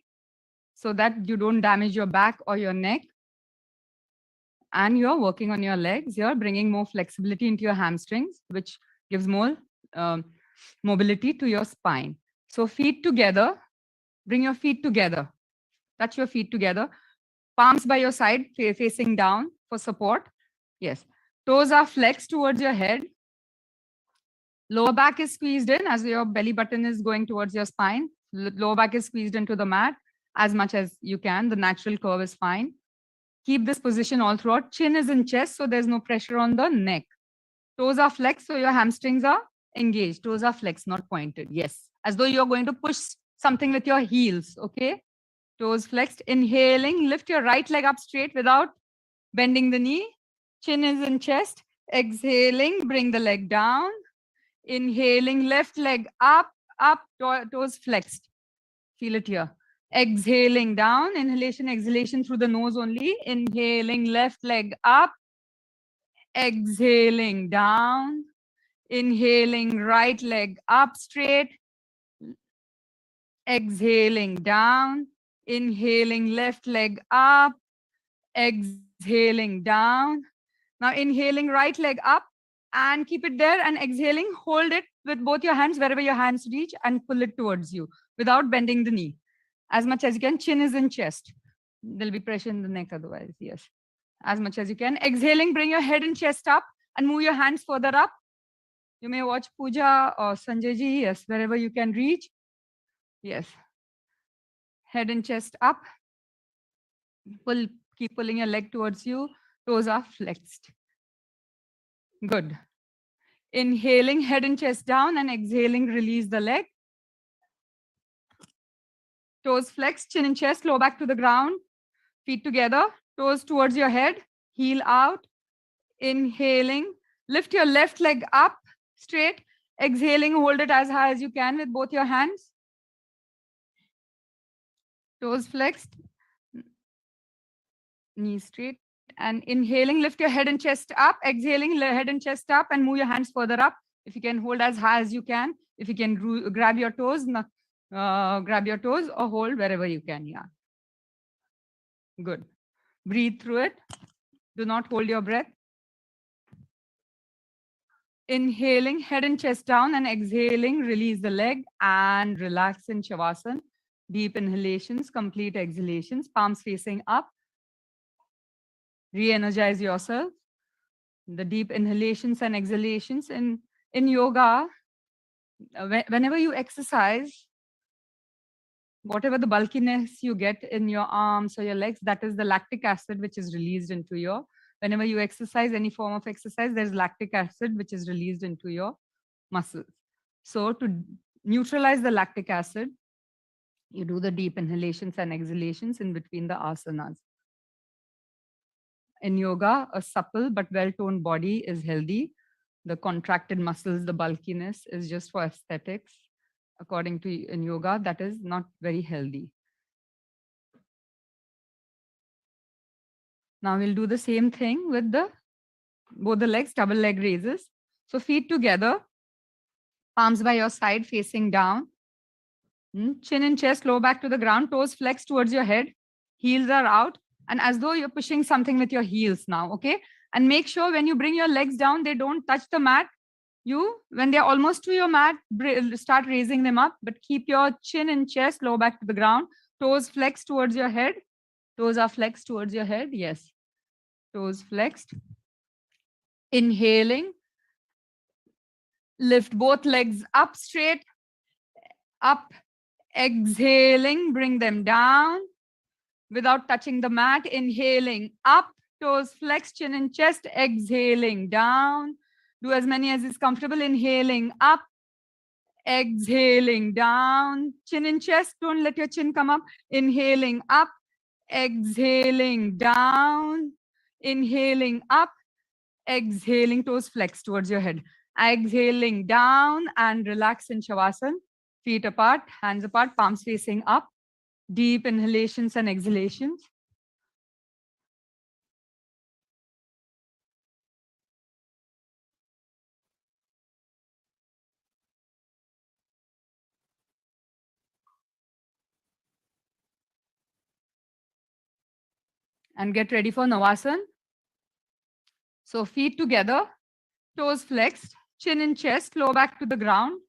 so that you don't damage your back or your neck. And you're working on your legs. You're bringing more flexibility into your hamstrings, which gives more mobility to your spine. So feet together, bring your feet together. Touch your feet together. Palms by your side, facing down for support. Yes. Toes are flexed towards your head. Lower back is squeezed in as your belly button is going towards your spine. Lower back is squeezed into the mat as much as you can. The natural curve is fine. Keep this position all throughout. Chin is in chest, so there's no pressure on the neck. Toes are flexed, so your hamstrings are engaged. Toes are flexed, not pointed. Yes. As though you're going to push something with your heels. Okay. Toes flexed. Inhaling, lift your right leg up straight without bending the knee. Chin is in chest. Exhaling, bring the leg down. Inhaling, left leg up, toes flexed. Feel it here. Exhaling down, inhalation, exhalation through the nose only. Inhaling, left leg up. Exhaling down. Inhaling, right leg up straight. Exhaling down. Inhaling, left leg up. Exhaling down. Now inhaling, right leg up and keep it there, and exhaling, hold it with both your hands wherever your hands reach and pull it towards you without bending the knee. As much as you can, chin is in chest. There'll be pressure in the neck otherwise, yes. As much as you can. Exhaling, bring your head and chest up and move your hands further up. You may watch Pooja or Sanjay ji, yes, wherever you can reach. Yes. Head and chest up. Keep pulling your leg towards you. Toes are flexed. Good. Inhaling, head and chest down, and exhaling, release the leg. Toes flexed, chin and chest, low back to the ground. Feet together, toes towards your head, heel out. Inhaling, lift your left leg up straight. Exhaling, hold it as high as you can with both your hands. Toes flexed, knees straight. And inhaling, lift your head and chest up. Exhaling, head and chest up, and move your hands further up. If you can, hold as high as you can. If you can, grab your toes, grab your toes or hold wherever you can. Yeah. Good. Breathe through it. Do not hold your breath. Inhaling, head and chest down, and exhaling, release the leg and relax in Shavasana. Deep inhalations, complete exhalations, palms facing up. Re-energize yourself. The deep inhalations and exhalations in yoga, whenever you exercise, whatever the bulkiness you get in your arms or your legs, that is the lactic acid which is released into your, whenever you exercise, any form of exercise, there's lactic acid which is released into your muscles. So to neutralize the lactic acid, you do the deep inhalations and exhalations in between the asanas. In yoga, a supple but well-toned body is healthy. The contracted muscles, the bulkiness is just for aesthetics. According to in yoga, that is not very healthy. Now we'll do the same thing with both the legs, double leg raises. So feet together, palms by your side facing down. Chin and chest, low back to the ground, toes flexed towards your head. Heels are out. And as though you're pushing something with your heels now, okay? And make sure when you bring your legs down, they don't touch the mat. When they're almost to your mat, start raising them up, but keep your chin and chest low back to the ground. Toes flexed towards your head. Toes are flexed towards your head. Yes. Toes flexed. Inhaling. Lift both legs up straight. Up. Exhaling. Bring them down without touching the mat. Inhaling up. Toes flexed, chin and chest. Exhaling down. Do as many as is comfortable. Inhaling up. Exhaling down. Chin and chest. Don't let your chin come up. Inhaling up. Exhaling down. Inhaling up. Exhaling, toes flexed towards your head. Exhaling down and relax in Shavasana. Feet apart, hands apart, palms facing up. Deep inhalations and exhalations. And get ready for Navasana. So feet together, toes flexed, chin and chest, lower back to the ground.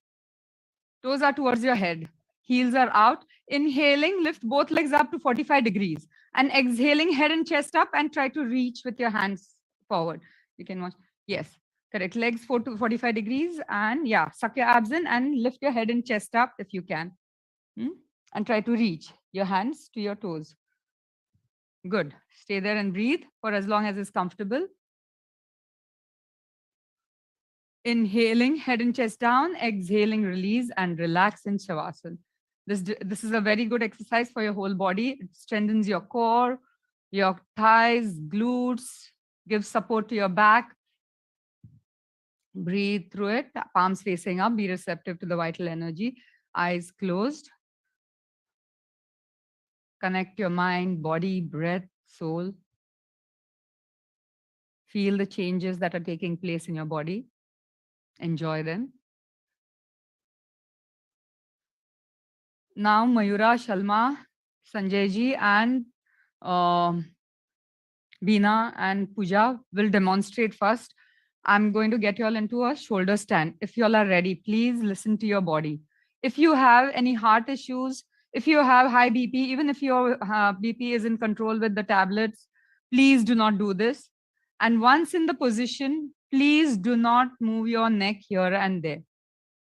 Toes are towards your head. Heels are out. Inhaling, lift both legs up to 45 degrees. And exhaling, head and chest up and try to reach with your hands forward. You can watch. Yes, correct. Legs 4 to 45 degrees. And yeah, suck your abs in and lift your head and chest up if you can. And try to reach your hands to your toes. Good. Stay there and breathe for as long as is comfortable. Inhaling, head and chest down. Exhaling, release and relax in Shavasana. This is a very good exercise for your whole body. It strengthens your core, your thighs, glutes, gives support to your back. Breathe through it. Palms facing up. Be receptive to the vital energy. Eyes closed. Connect your mind, body, breath, soul. Feel the changes that are taking place in your body. Enjoy them. Now, Mayura, Shalma, Sanjay ji, and Beena and Pooja will demonstrate first. I'm going to get you all into a shoulder stand. If you all are ready, please listen to your body. If you have any heart issues, if you have high BP, even if your BP is in control with the tablets, please do not do this. And once in the position, please do not move your neck here and there.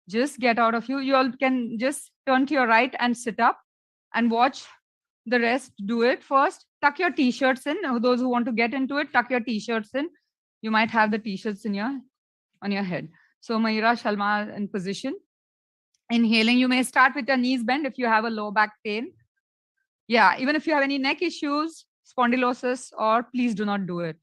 Just get out of you. You all can just turn to your right and sit up and watch the rest do it. First, tuck your t-shirts in. Those who want to get into it, tuck your t-shirts in. You might have the t-shirts in on your head. So Mayura, Shalma in position. Inhaling, you may start with your knees bent if you have a low back pain. Yeah, even if you have any neck issues, spondylosis, or please do not do it.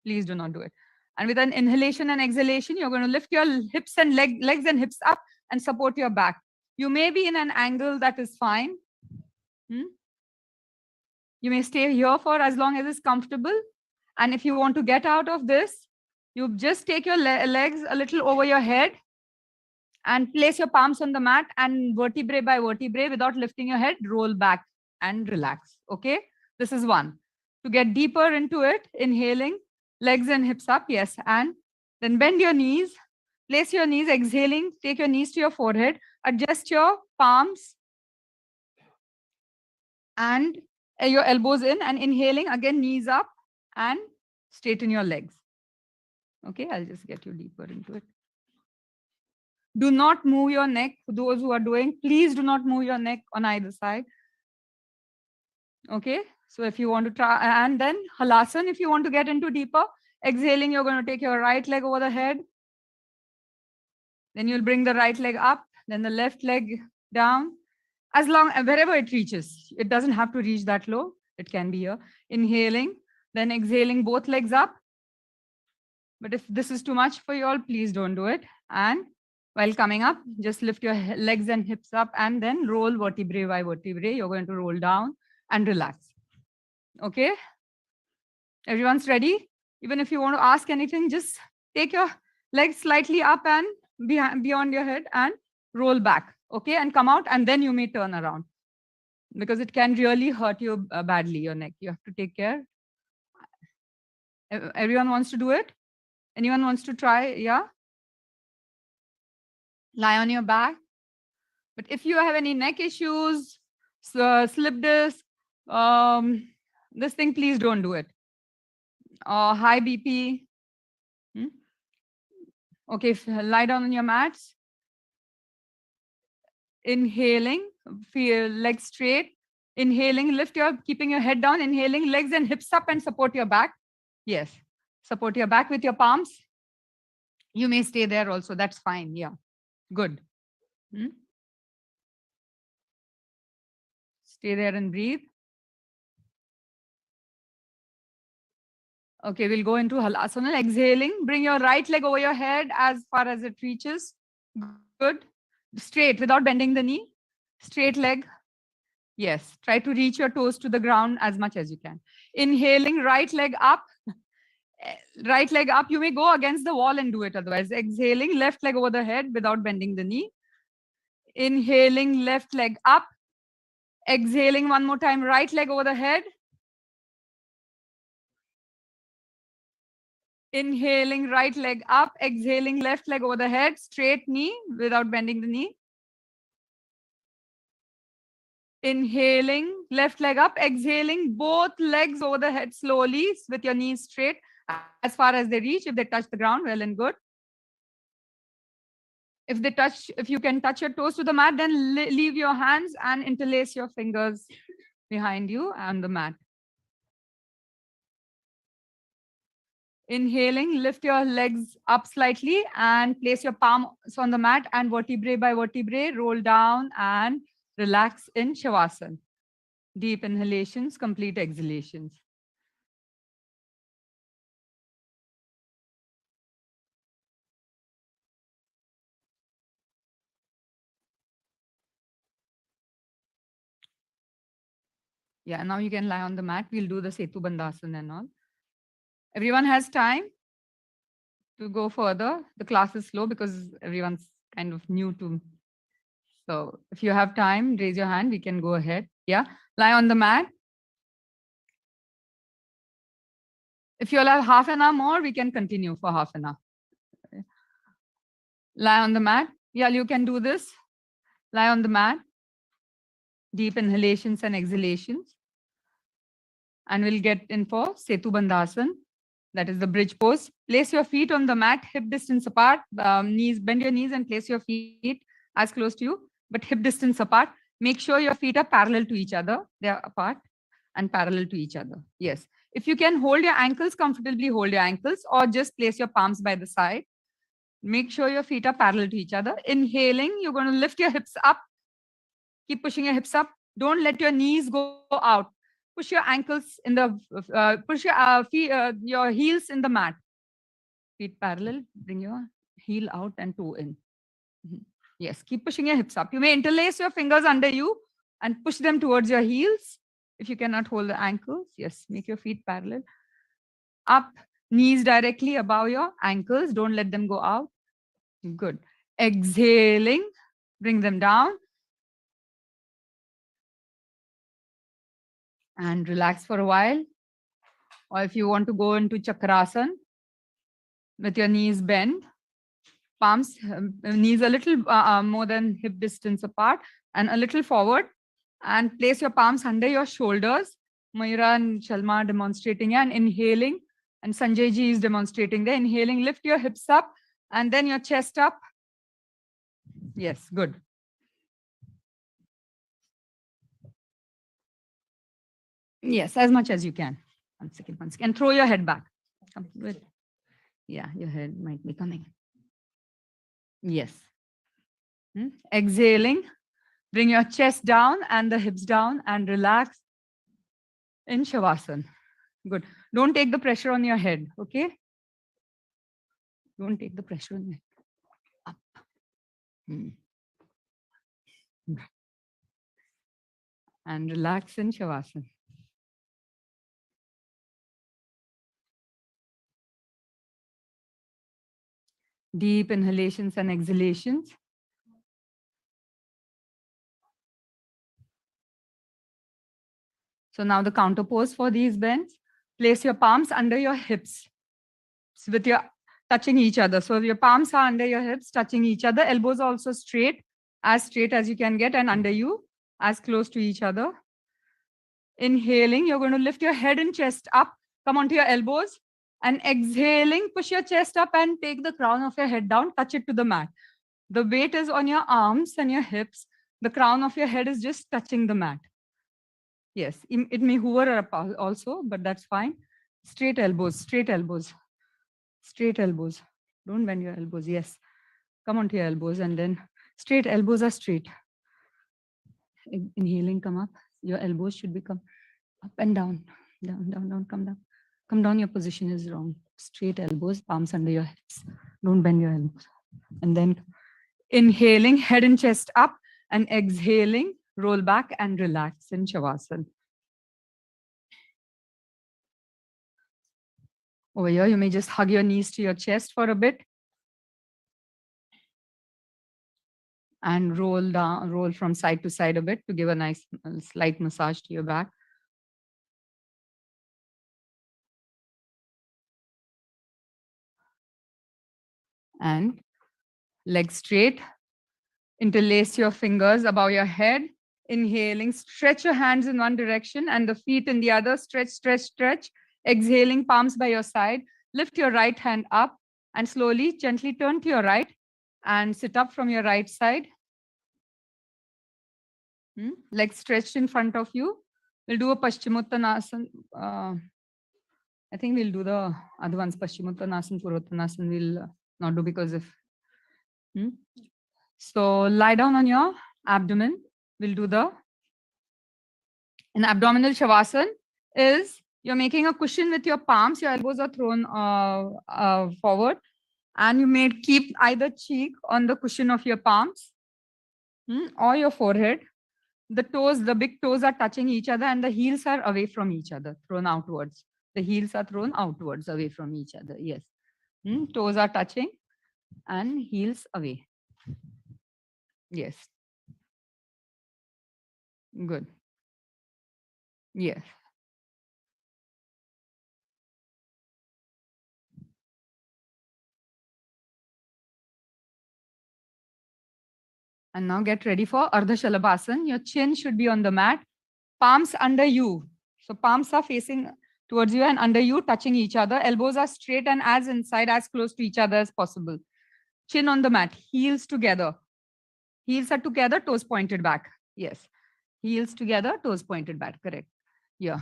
Please do not do it. And with an inhalation and exhalation, you're going to lift your hips and legs and hips up and support your back. You may be in an angle that is fine. You may stay here for as long as it's comfortable. And if you want to get out of this, you just take your legs a little over your head and place your palms on the mat and vertebrae by vertebrae without lifting your head, roll back and relax. Okay, this is one. To get deeper into it, inhaling, legs and hips up, yes, and then bend your knees, place your knees, exhaling, take your knees to your forehead, adjust your palms and your elbows in, and inhaling, again, knees up and straighten your legs. Okay, I'll just get you deeper into it. Do not move your neck. Those who are doing, please do not move your neck on either side. Okay, so if you want to try, and then halasana, if you want to get into deeper, exhaling, you're going to take your right leg over the head. Then you'll bring the right leg up, then the left leg down. As long, wherever it reaches, it doesn't have to reach that low. It can be here. Inhaling, then exhaling, both legs up. But if this is too much for you all, please don't do it. And while coming up, just lift your legs and hips up and then roll vertebrae by vertebrae. You're going to roll down and relax. Okay? Everyone's ready? Even if you want to ask anything, just take your legs slightly up and beyond your head and roll back. Okay? And come out, and then you may turn around because it can really hurt you badly, your neck. You have to take care. Everyone wants to do it? Anyone wants to try? Yeah? Lie on your back. But if you have any neck issues Slip disc, this thing, please don't do it. High BP. Okay, lie down on your mats. Inhaling, feel legs straight. Inhaling, keeping your head down. Inhaling, legs and hips up and support your back. Yes, support your back with your palms. You may stay there also, that's fine. Yeah, good. Stay there and breathe. Okay, we'll go into Halasana. Exhaling, bring your right leg over your head as far as it reaches. Good. Straight without bending the knee. Straight leg. Yes, try to reach your toes to the ground as much as you can. Inhaling, right leg up. Right leg up. You may go against the wall and do it otherwise. Exhaling, left leg over the head without bending the knee. Inhaling, left leg up. Exhaling one more time, right leg over the head. Inhaling, right leg up. Exhaling, left leg over the head. Straight knee without bending the knee. Inhaling, left leg up. Exhaling, both legs over the head slowly with your knees straight as far as they reach. If they touch the ground, well and good. If you can touch your toes to the mat, then leave your hands and interlace your fingers behind you on the mat. Inhaling, lift your legs up slightly and place your palms on the mat and vertebrae by vertebrae, roll down and relax in Shavasana. Deep inhalations, complete exhalations. Yeah, now you can lie on the mat. We'll do the Setu Bandhasana and all. Everyone has time to go further. The class is slow because everyone's kind of new to. So if you have time, raise your hand. We can go ahead. Yeah, lie on the mat. If you'll have half an hour more, we can continue for half an hour. Lie on the mat. Yeah, you can do this. Lie on the mat. Deep inhalations and exhalations. And we'll get in for Setu Bandhasana. That is the bridge pose. Place your feet on the mat, hip distance apart. Bend your knees and place your feet as close to you, but hip distance apart. Make sure your feet are parallel to each other. They are apart and parallel to each other. Yes. If you can hold your ankles, comfortably hold your ankles, or just place your palms by the side. Make sure your feet are parallel to each other. Inhaling, you're going to lift your hips up. Keep pushing your hips up. Don't let your knees go out. Push your ankles in the, push your heels in the mat. Feet parallel, bring your heel out and toe in. Yes, keep pushing your hips up. You may interlace your fingers under you and push them towards your heels. If you cannot hold the ankles, yes, make your feet parallel. Up, knees directly above your ankles. Don't let them go out. Good. Exhaling, bring them down. And relax for a while. Or if you want to go into Chakrasana with your knees bent, palms, knees a little more than hip distance apart and a little forward, and place your palms under your shoulders. Mayura and Shalma are demonstrating and inhaling, and Sanjay ji is demonstrating there. Inhaling, lift your hips up and then your chest up. Yes, good. Yes, as much as you can. One second. And throw your head back. Come with. Yeah, your head might be coming. Yes. Exhaling, bring your chest down and the hips down and relax in Shavasana. Good. Don't take the pressure on your head, okay? Don't take the pressure on your head. Up. And relax in Shavasana. Deep inhalations and exhalations. So now the counter pose for these bends. Place your palms under your hips with your touching each other. So your palms are under your hips, touching each other. Elbows also straight as you can get and under you. as close to each other. Inhaling, you're going to lift your head and chest up, come onto your elbows. And exhaling, push your chest up and take the crown of your head down, touch it to the mat. The weight is on your arms and your hips. The crown of your head is just touching the mat. Yes, it may hover up also, but that's fine. Straight elbows, straight elbows, straight elbows. Don't bend your elbows. Yes. Come onto your elbows and then straight elbows are straight. Inhaling, come up. Your elbows should become up and down, down, down, down, come down. Come down, your position is wrong. Straight elbows, palms under your hips. Don't bend your elbows. And then inhaling, head and chest up, and exhaling, roll back and relax in Shavasana. Over here, you may just hug your knees to your chest for a bit. And roll down, roll from side to side a bit to give a nice slight massage to your back. And legs straight. Interlace your fingers above your head. Inhaling, stretch your hands in one direction and the feet in the other. Stretch, stretch, stretch. Exhaling, palms by your side. Lift your right hand up and slowly, gently turn to your right and sit up from your right side. Legs stretched in front of you. We'll do a Paschimottanasana. I think we'll do the other ones, Paschimottanasana, Purvottanasana, we'll not do because if. So lie down on your abdomen. We'll do an abdominal Shavasana is you're making a cushion with your palms, your elbows are thrown forward, and you may keep either cheek on the cushion of your palms or your forehead. The toes, the big toes are touching each other and the heels are away from each other, thrown outwards. The heels are thrown outwards, away from each other. Yes. Toes are touching and heels away. Yes. Good. Yes. And now get ready for Ardha Shalabhasana. Your chin should be on the mat, palms under you. So palms are facing towards you and under you, touching each other. Elbows are straight and as inside, as close to each other as possible. Chin on the mat, heels together. Heels are together, toes pointed back. Yes. Heels together, toes pointed back. Correct. Yeah.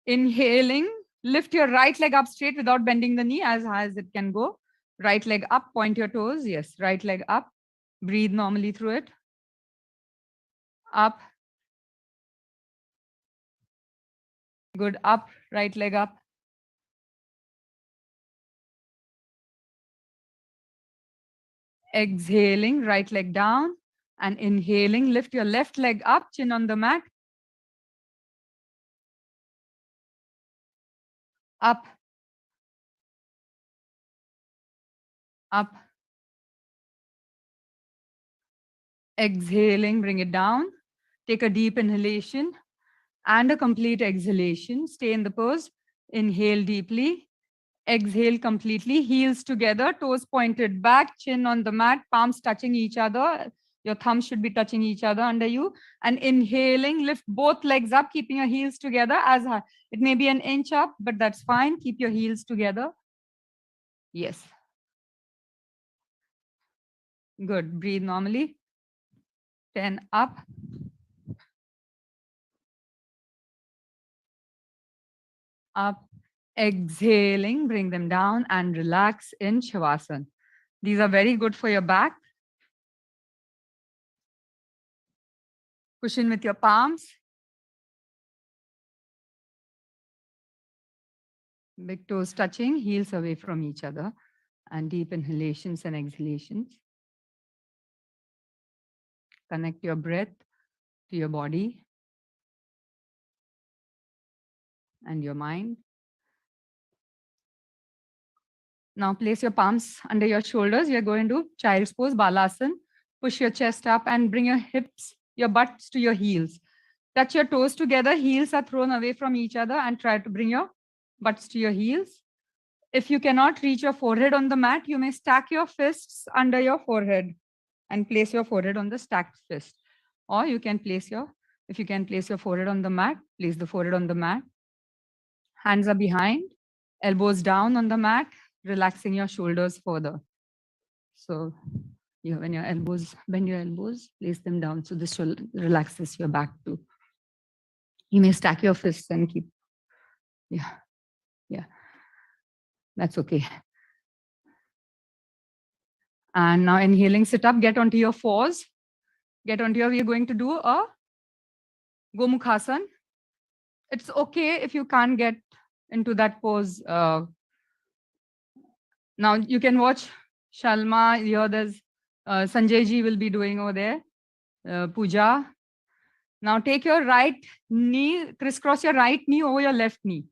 Inhaling, lift your right leg up straight without bending the knee as high as it can go. Right leg up, point your toes. Yes. Right leg up. Breathe normally through it. Up. Good. Up. Right leg up. Exhaling, right leg down. And inhaling, lift your left leg up, chin on the mat. Up. Up. Exhaling, bring it down. Take a deep inhalation and a complete exhalation. Stay in the pose. Inhale deeply. Exhale completely. Heels together, toes pointed back, chin on the mat, palms touching each other. Your thumbs should be touching each other under you. And inhaling, lift both legs up, keeping your heels together as high. It may be an inch up, but that's fine. Keep your heels together. Yes. Good. Breathe normally. 10 up. Up. Exhaling, bring them down and relax in Shavasana. These are very good for your back. Cushion with your palms. Big toes touching, heels away from each other. And deep inhalations and exhalations. Connect your breath to your body and your mind. Now place your palms under your shoulders. You're going to child's pose, Balasana. Push your chest up and bring your hips, your butts to your heels. Touch your toes together. Heels are thrown away from each other and try to bring your butts to your heels. If you cannot reach your forehead on the mat, you may stack your fists under your forehead and place your forehead on the stacked fist. Or you can place if you can place your forehead on the mat, place the forehead on the mat. Hands are behind, elbows down on the mat, relaxing your shoulders further. So when your elbows, bend your elbows, place them down. So this relaxes your back too. You may stack your fists and keep, yeah, that's okay. And now inhaling, sit up, get onto your fours. Get onto your, we're going to do a Gomukhasan. It's okay if you can't get into that pose. Now you can watch Shalma, here there's Sanjay ji will be doing over there, Puja. Now take your right knee, crisscross your right knee over your left knee.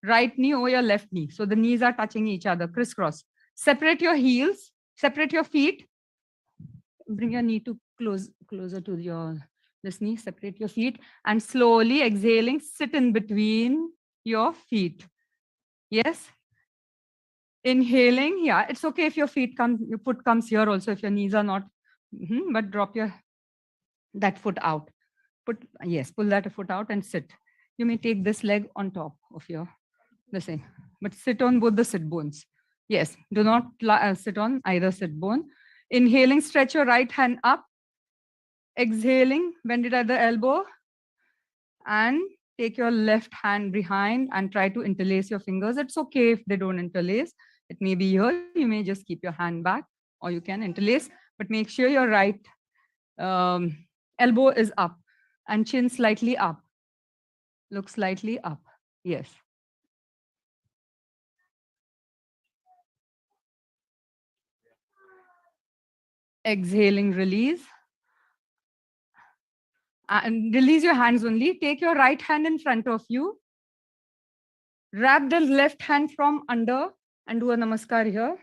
Right knee over your left knee. So the knees are touching each other, crisscross. Separate your heels, separate your feet. Bring your knee to closer to your this knee, separate your feet, and slowly exhaling, sit in between your feet. Yes. Inhaling, yeah, it's okay if your feet come, your foot comes here also if your knees are not, but drop that foot out. Pull that foot out and sit. You may take this leg on top of your this thing, but sit on both the sit bones. Yes, do not sit on either sit bone. Inhaling, stretch your right hand up. Exhaling, bend it at the elbow and take your left hand behind and try to interlace your fingers. It's okay if they don't interlace. It may be here. You may just keep your hand back or you can interlace, but make sure your right elbow is up and chin slightly up. Look slightly up. Yes. Exhaling, release. And release your hands only. Take your right hand in front of you. Wrap the left hand from under and do a namaskar here.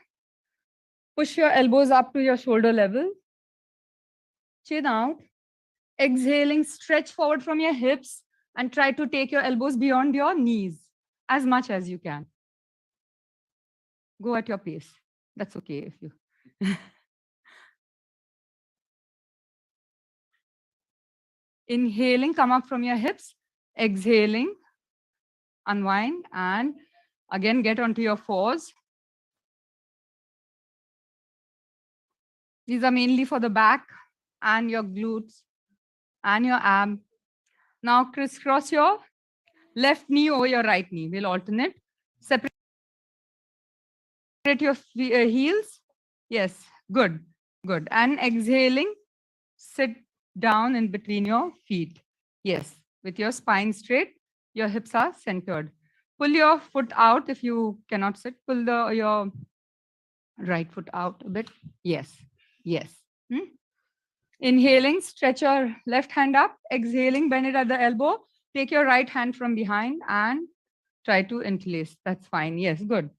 Push your elbows up to your shoulder level. Chin out. Exhaling, stretch forward from your hips and try to take your elbows beyond your knees as much as you can. Go at your pace. That's okay if you. Inhaling, come up from your hips. Exhaling, unwind, and again get onto your fours. These are mainly for the back and your glutes and your ab. Now crisscross your left knee over your right knee. We'll alternate. Separate your heels. Yes, good, good. And exhaling, sit down in between your feet. Yes, with your spine straight, your hips are centered. Pull your foot out if you cannot sit. Pull your right foot out a bit. Yes, yes. Inhaling, stretch your left hand up. Exhaling, bend it at the elbow. Take your right hand from behind and try to interlace. That's fine. Yes, good.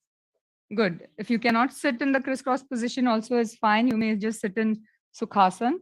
Good. If you cannot sit in the crisscross position also is fine. You may just sit in Sukhasana.